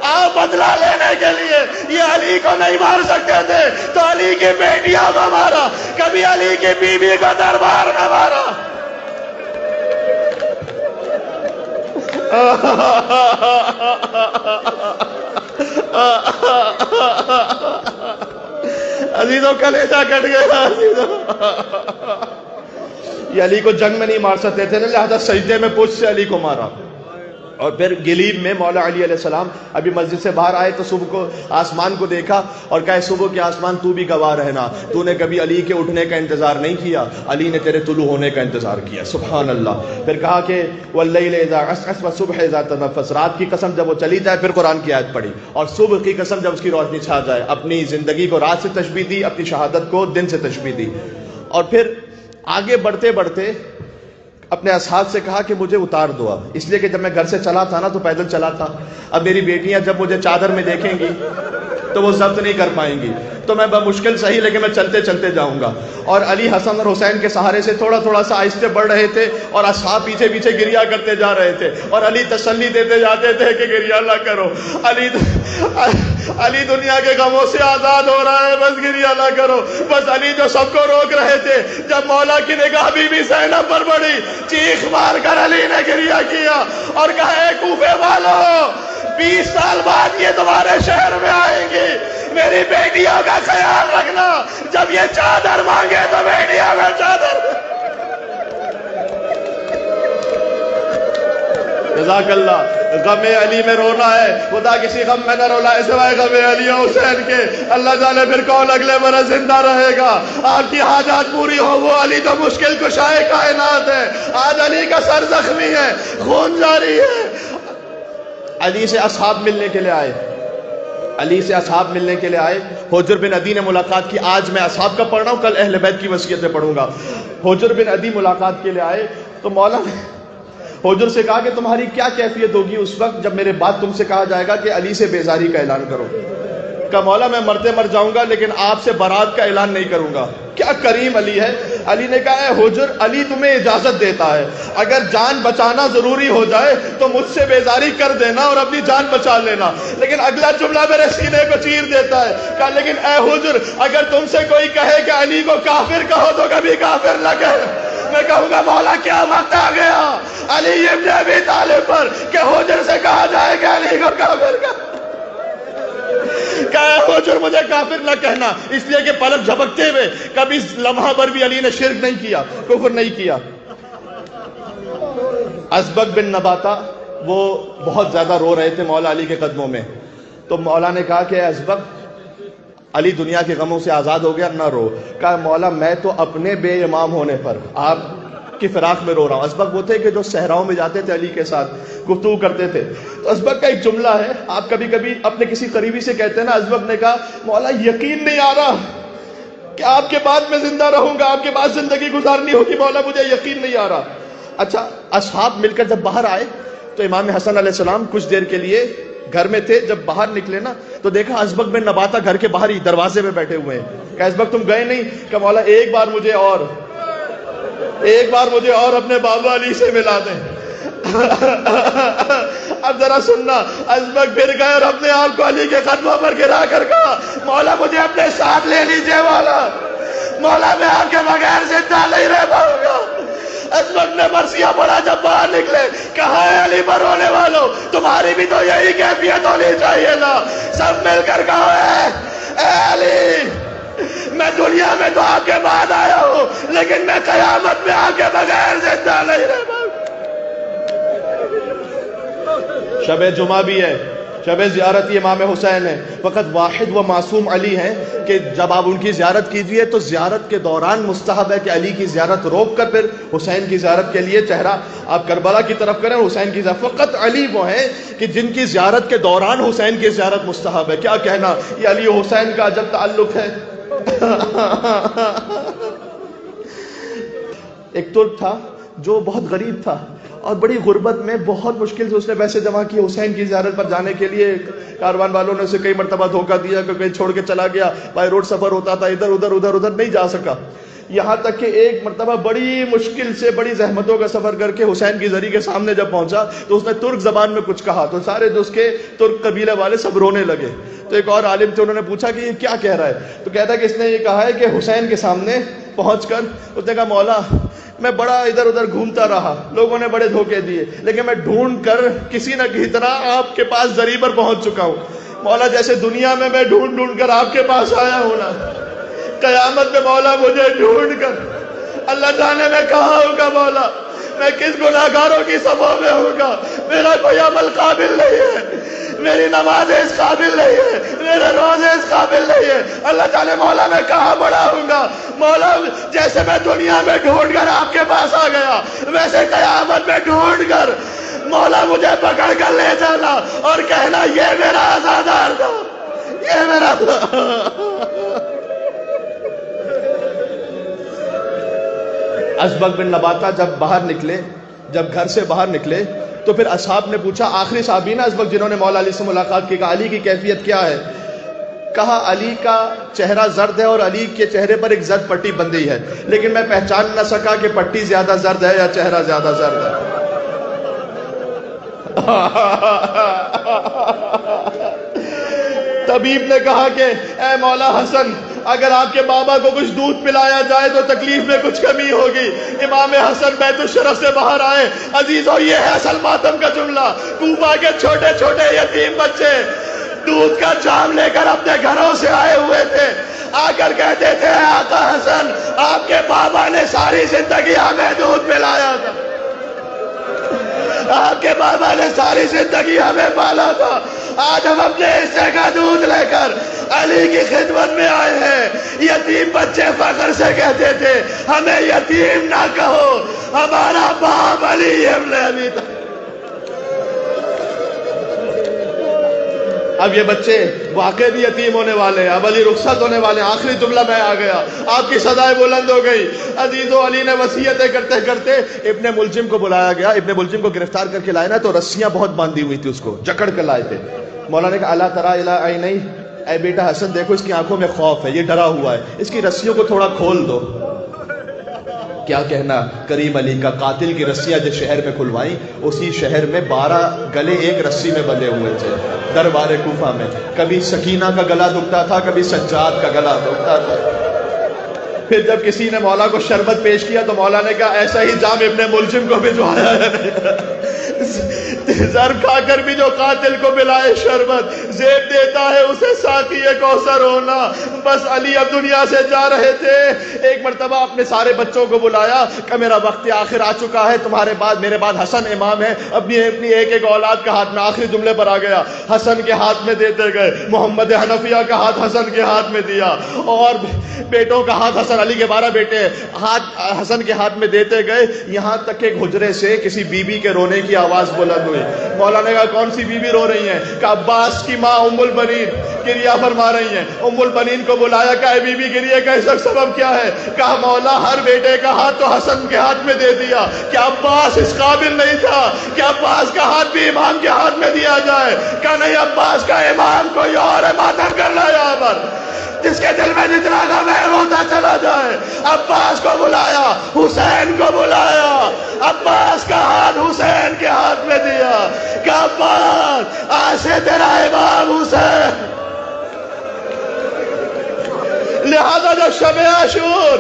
S1: آؤ بدلہ لینے کے لیے. یہ علی کو نہیں مار سکتے تھے تو علی کی بیٹیاں کو مارا، کبھی علی کی بیوی کا دربار میں مارا. عزیزوں کلیجہ کٹ گیا. یہ علی کو جنگ میں نہیں مار سکتے تھے نا، لہذا سجدے میں پشت سے علی کو مارا. اور پھر گلیم میں مولا علی علیہ السلام ابھی مسجد سے باہر آئے تو صبح کو آسمان کو دیکھا اور کہا صبح کے آسمان تو بھی گواہ رہنا، تو نے کبھی علی کے اٹھنے کا انتظار نہیں کیا، علی نے تیرے طلوع ہونے کا انتظار کیا. سبحان اللہ. پھر کہا کہ واللیل اذا عسعس والصبح اذا تنفس، رات کی قسم جب وہ چلی جائے پھر قرآن کی آیت پڑھی، اور صبح کی قسم جب اس کی روشنی چھا جائے. اپنی زندگی کو رات سے تشبیہ دی، اپنی شہادت کو دن سے تشبیہ دی. اور پھر آگے بڑھتے بڑھتے اپنے اصحاب سے کہا کہ مجھے اتار دو اب، اس لیے کہ جب میں گھر سے چلا تھا نا تو پیدل چلا تھا، اب میری بیٹیاں جب مجھے چادر میں دیکھیں گی تو وہ ضبط نہیں کر پائیں گی، تو میں بمشکل صحیح لیکن میں چلتے چلتے جاؤں گا. اور علی حسن اور حسین کے سہارے سے تھوڑا تھوڑا سا آہستہ بڑھ رہے تھے اور اصحاب پیچھے پیچھے گریا کرتے جا رہے تھے اور علی تسلی دیتے جاتے تھے کہ گریا نہ کرو، علی دنیا کے غموں سے آزاد ہو رہا ہے، بس گریا نہ کرو. بس علی جو سب کو روک رہے تھے، جب مولا کی نگاہ بی بی زینب پر پڑی، چیخ مار کر علی نے گریا کیا اور کہا اے کوفے والو، 20 سال بعد یہ تمہارے شہر میں آئیں گی، میری بیٹیوں کا خیال رکھنا، جب یہ چادر مانگے تو بیٹیوں کا چادر. جزاک اللہ. غم علی میں رونا ہے، خدا کسی غم میں نہ رونا ہے سوائے غم علی و حسین کے. اللہ جانے پھر کون اگلے برس زندہ رہے گا. آپ کی حاجات پوری ہو، وہ علی تو مشکل کشائے کائنات ہے. آج علی کا سر زخمی ہے، خون جاری ہے. علی سے اصحاب ملنے کے لیے آئے، علی سے اصحاب ملنے کے لیے آئے. حجر بن عدی نے ملاقات کی. آج میں اصحاب کا پڑھ رہا ہوں، کل اہل بیت کی وصیتیں پڑھوں گا. حجر بن عدی ملاقات کے لیے آئے تو مولا نے حجر سے کہا کہ تمہاری کیا کیفیت ہوگی اس وقت جب میرے بعد تم سے کہا جائے گا کہ علی سے بیزاری کا اعلان کرو. کہا مولا میں مرتے مر جاؤں گا لیکن آپ سے برات کا اعلان نہیں کروں گا. کیا کریم علی ہے. علی نے کہا اے حجر، علی تمہیں اجازت دیتا ہے، اگر جان بچانا ضروری ہو جائے تو مجھ سے بیزاری کر دینا اور اپنی جان بچا لینا. لیکن اگلا جملہ میرے سینے کو چیر دیتا ہے. کہا لیکن اے حجر، اگر تم سے کوئی کہے کہ علی کو کافر کہو تو کبھی کافر نہ کہے. میں کہوں گا مولا کیا وقت آ گیا علی ابن ابی طالب پر کہ حجر سے کہا جائے کہ علی کو کافر کہا حجر مجھے کافر نہ کہنا، اس لیے کہ پلک جھپکتے ہوئے کبھی لمحہ پر بھی علی نے شرک نہیں کیا، کفر نہیں کیا. ازبق بن نباتہ وہ بہت زیادہ رو رہے تھے مولا علی کے قدموں میں. تو مولا نے کہا کہ ازبق، علی دنیا کے غموں سے آزاد ہو گیا، نہ رو. کہا مولا میں تو اپنے بے امام ہونے پر آپ کی فراق میں رو رہا ہوں. ازبق وہ تھے کہ جو صحراؤں میں جاتے تھے علی کے ساتھ گفتگو کرتے تھے. تو ازبق کا ایک جملہ ہے، آپ کبھی کبھی اپنے کسی قریبی سے کہتے ہیں نا، ازبق نے کہا مولا یقین نہیں آ رہا کہ آپ کے بعد میں زندہ رہوں گا، آپ کے بعد زندگی گزارنی ہوگی، مولا مجھے یقین نہیں آ رہا. اچھا، اصحاب مل کر جب باہر آئے تو امام حسن علیہ السلام کچھ دیر کے لیے گھر میں تھے. جب باہر نکلے نا تو دیکھا ازبق بن نباتہ گھر کے باہر ہی دروازے پہ بیٹھے ہوئے ہیں. کہ ازبق تم گئے نہیں؟ کہ مولا ایک بار مجھے اور اپنے بابا علی سے ملا دیں. اب ذرا سننا، ازبق پھر گئے اور اپنے آپ کو علی کے قدموں پر گرا کر کہا مولا مجھے اپنے ساتھ لے لیجئے، مولا میں آپ کے بغیر زندہ نہیں رہ پاؤں گا. ازبق نے مرثیہ پڑھا جب باہر نکلے. کہا ہے علی پر رونے والوں، تمہاری بھی تو یہی کیفیت ہونی چاہیے نا. سب مل کر کہا ہے اے علی، میں دنیا میں تو آپ کے بعد آیا ہوں، لیکن میں قیامت میں آپ کے بغیر زندہ نہیں رہ پاؤں. شب جمعہ بھی ہے، شب زیارت امام حسین ہے. فقط واحد و معصوم علی ہیں کہ جب آپ ان کی زیارت کیجئے تو زیارت کے دوران مستحب ہے کہ علی کی زیارت روک کر پھر حسین کی زیارت کے لیے چہرہ آپ کربلا کی طرف کریں، حسین کی زیارت. فقط علی وہ ہیں کہ جن کی زیارت کے دوران حسین کی زیارت مستحب ہے. کیا کہنا، یہ علی و حسین کا عجب تعلق ہے. ایک ترک تھا جو بہت غریب تھا اور بڑی غربت میں بہت مشکل سے اس نے پیسے جمع کیے حسین کی زیارت پر جانے کے لیے. کاروان والوں نے اسے کئی مرتبہ دھوکہ دیا کہ کہیں چھوڑ کے چلا گیا، بائی روڈ سفر ہوتا تھا، ادھر نہیں جا سکا. یہاں تک کہ ایک مرتبہ بڑی مشکل سے بڑی زحمتوں کا سفر کر کے حسین کی زری کے سامنے جب پہنچا تو اس نے ترک زبان میں کچھ کہا تو سارے جو اس کے ترک قبیلے والے سب رونے لگے. تو ایک اور عالم تھے، انہوں نے پوچھا کہ یہ کیا کہہ رہا ہے؟ تو کہتا ہے کہ اس نے یہ کہا ہے کہ حسین کے سامنے پہنچ کر اس نے کہا مولا میں بڑا ادھر ادھر گھومتا رہا، لوگوں نے بڑے دھوکے دیے، لیکن میں ڈھونڈ کر کسی نہ کسی طرح آپ کے پاس زری پر پہنچ چکا ہوں. مولا جیسے دنیا میں ڈھونڈ کر آپ کے پاس آیا ہوں نا، قیامت میں مولا مجھے ڈھونڈ کر اللہ جانے میں کہاں ہوگا، مولا میں کس گناہگاروں کی صفوں میں ہوگا. میرا کوئی عمل قابل نہیں ہے، میری نماز اس قابل نہیں ہے، میرے روزے اس قابل نہیں ہے. اللہ تعالی مولا میں کہاں بڑا ہوں گا. مولا جیسے میں دنیا میں ڈھونڈ کر آپ کے پاس آ گیا، ویسے قیامت میں ڈھونڈ کر مولا مجھے پکڑ کر لے جانا اور کہنا یہ میرا عزادار تھا، یہ میرا ازبق بن نباتہ جب گھر سے باہر نکلے تو پھر اصحاب نے پوچھا، آخری صحابی نا ازبق جنہوں نے مولا علی سے ملاقات کی، کہا علی کی کیفیت کیا ہے؟ کہا علی کا چہرہ زرد ہے اور علی کے چہرے پر ایک زرد پٹی بندھی ہے، لیکن میں پہچان نہ سکا کہ پٹی زیادہ زرد ہے یا چہرہ زیادہ زرد ہے. طبیب نے کہا کہ اے مولا حسن، اگر آپ کے بابا کو کچھ دودھ پلایا جائے تو تکلیف میں کچھ کمی ہوگی. امام حسن بیت الشرف سے باہر آئے. عزیزو یہ ہے اصل ماتم کا جملہ. کوفہ کے چھوٹے چھوٹے یتیم بچے دودھ کا جام لے کر اپنے گھروں سے آئے ہوئے تھے، آ کر کہتے تھے آقا حسن آپ کے بابا نے ساری زندگی ہمیں دودھ پلایا تھا، آپ کے بابا نے ساری زندگی ہمیں پالا تھا، آج ہم اپنے حصے کا دودھ لے کر علی کی خدمت میں آئے ہیں. یتیم بچے فخر سے کہتے تھے ہمیں یتیم نہ کہو، ہمارا باپ علی ابن ابی طالب. اب یہ بچے واقع بھی یتیم ہونے والے ہیں، اب علی رخصت ہونے والے ہیں. آخری جملہ میں آ گیا، آپ کی صدائے بلند ہو گئی. عزیزو علی نے وصیتیں کرتے کرتے ابن ملجم کو بلایا گیا. ابن ملجم کو گرفتار کر کے لائے نا تو رسیاں بہت باندھی ہوئی تھی، اس کو جکڑ کر لائے تھے. مولانا نے کہا اللہ ترا الی عینی، اے بیٹا حسن دیکھو اس کی آنکھوں میں خوف ہے، یہ ڈرا ہوا ہے، اس کی رسیوں کو تھوڑا کھول دو. کیا کہنا، کریم علی کا قاتل کی رسیاں جس شہر میں کھلوائیں، اسی شہر میں 12 گلے ایک رسی میں بندھے ہوئے تھے دربار کوفہ میں. کبھی سکینہ کا گلا دکھتا تھا، کبھی سجاد کا گلا دکھتا تھا. پھر جب کسی نے مولا کو شربت پیش کیا تو مولا نے کہا ایسا ہی جام ابن ملجم کو بھجوایا ہے. زر کھا کر بھی جو قاتل کو ملائے شربت، زیب دیتا ہے اسے ساقی کوثر ہونا۔ بس علی اب دنیا سے جا رہے تھے، ایک مرتبہ اپنے سارے بچوں کو بلایا کہ میرا وقت آخر آ چکا ہے، تمہارے بعد میرے بعد حسن امام ہے، اپنی ایک ایک اولاد کا ہاتھ میں آخری جملے پر آ گیا، حسن کے ہاتھ میں دیتے گئے، محمد حنفیہ کا ہاتھ حسن کے ہاتھ میں دیا، اور بیٹوں کا ہاتھ حسن، علی کے 12 بیٹے ہاتھ حسن کے ہاتھ میں دیتے گئے، یہاں تک کہ حجرے سے کسی بی بی کے رونے کی آواز بلند ہوئی۔ مولانا نے کہا کون سی بی بی رو رہی ہیں؟ کہ عباس کی ماں ام البنین گریہ فرما رہی ہیں۔ ام البنین کو بلایا کہ اے بی بی گریہ کا اس وقت سبب کیا ہے؟ کہا مولا ہر بیٹے کا ہاتھ تو حسن کے ہاتھ میں دے دیا، کہ عباس اس قابل نہیں تھا کہ عباس کا ہاتھ بھی امام کے ہاتھ میں دیا جائے؟ کہا نہیں، عباس کا امام کوئی اور ہے، ماتم کر لا یہاں پر، جس کے دل میں جتنا غم ہے روتا چلا جائے۔ عباس کو بلایا، حسین کو بلایا، عباس کا ہاتھ حسین کے ہاتھ میں دیا کہ عباس آج سے تیرا امام حسین۔ لہذا جب شب عاشور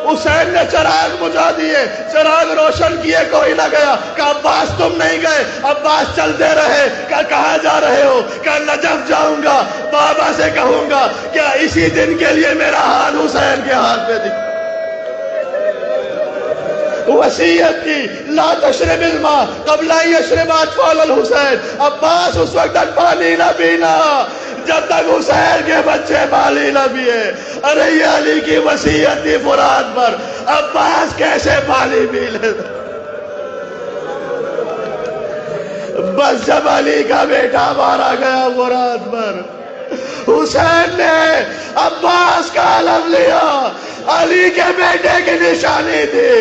S1: حسین نے چراغ بجھا دیے، چراغ روشن کیے، کوئی نہ گیا، کہ عباس تم نہیں گئے، عباس چلتے رہے، کہ کہاں جا رہے ہو؟ کہ نجف جاؤں گا، بابا سے کہوں گا کیا اسی دن کے لیے میرا ہاتھ حسین کے ہاتھ میں دی۔ وصیت کی لا تشرب الماء قبل ان یشرب اطفال الحسین، عباس اس وقت تک پانی نہ پینا جب تک حسین کے بچے پانی نہ پیے۔ ارے یہ علی کی وصیت تھی فرات پر، عباس کیسے پانی پی لیتا؟ بس جب علی کا بیٹا مارا گیا فرات پر، حسین نے عباس کا علم لیا، علی کے بیٹے کی نشانی تھی،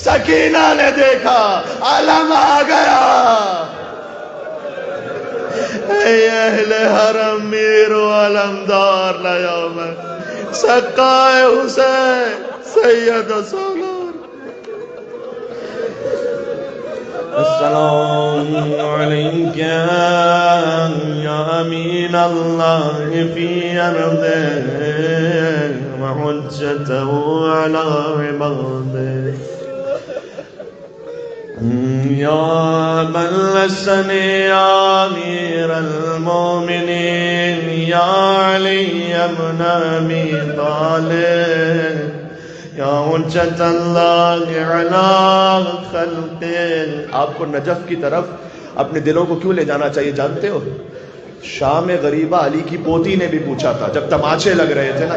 S1: سکینہ نے دیکھا علم آ گیا۔ اے اہل حرم میر و علمدار لیوم سقائے حسین سید و سالار۔ السلام علیکم یا امین اللہ فی ارضہ وحجتہ علی عبادہ، یا من لسنی امیر المومنین یا علی ابن ابی طالب یا حجت اللہ علی خلقہ۔ آپ کو نجف کی طرف اپنے دلوں کو کیوں لے جانا چاہیے جانتے ہو؟ شام غریبہ علی کی پوتی نے بھی پوچھا تھا جب تماچے لگ رہے تھے نا،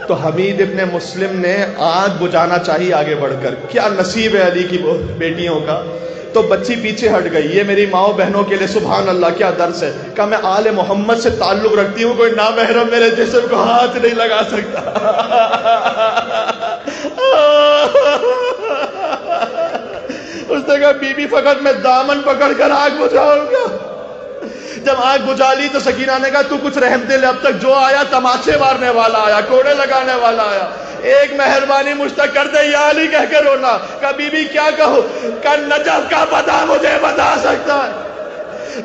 S1: تو حمید ابن مسلم نے آگ بجھانا چاہی آگے بڑھ کر، کیا نصیب ہے علی کی بیٹیوں کا، تو بچی پیچھے ہٹ گئی۔ یہ میری ماؤں بہنوں کے لیے سبحان اللہ کیا درس ہے، کہ میں آل محمد سے تعلق رکھتی ہوں، کوئی نامحرم میرے جسم کو ہاتھ نہیں لگا سکتا۔ اس نے کہا بی بی فقط میں دامن پکڑ کر آگ بجھاؤں گا۔ جب آگ بجھا لی تو سکینہ نے کہا تو کچھ رحم دل، اب تک جو آیا تماچے مارنے والا آیا، کوڑے لگانے والا آیا، ایک مہربانی مجھ تک کر دے یا علی کہہ کے رونا۔ کہ بی بی کیا کہو؟ کہ نجف کا پتہ مجھے بتا سکتا ہے۔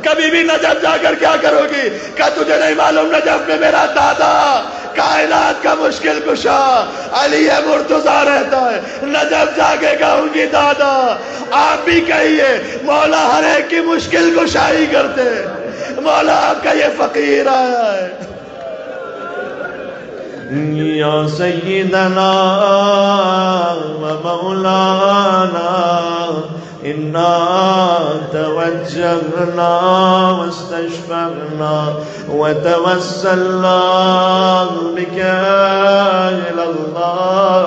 S1: کبھی بھی نجف جا کر کیا کرو گی؟ کہ تجھے نہیں معلوم نجف میں میرا دادا کائنات کا مشکل کشا علی مرتضیٰ رہتا ہے، نجف جا کے کہوں گی دادا آپ بھی کہیے مولا ہر ایک کی مشکل کشائی کرتے، مولا آپ کا یہ فقیر آیا ہے۔ یا سیدنا و مولانا انا توجہنا واستشفعنا وتوسلنا بک الی اللہ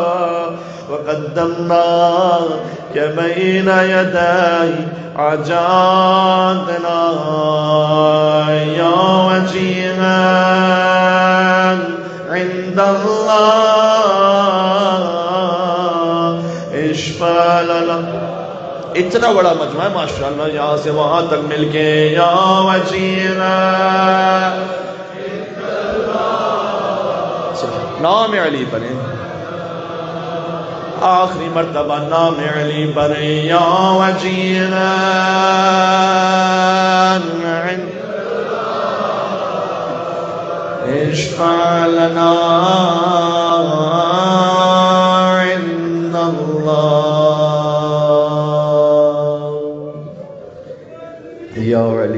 S1: وقدمناک بین یدی حاجاتنا یا وجیہا عند اللہ اشفع لنا۔ اتنا بڑا مجمع ہے ماشاءاللہ، یہاں سے وہاں تک مل کے یا وجیہا نام علی بنے، آخری مرتبہ نام علی بنے یا وجیہا اشفع لنا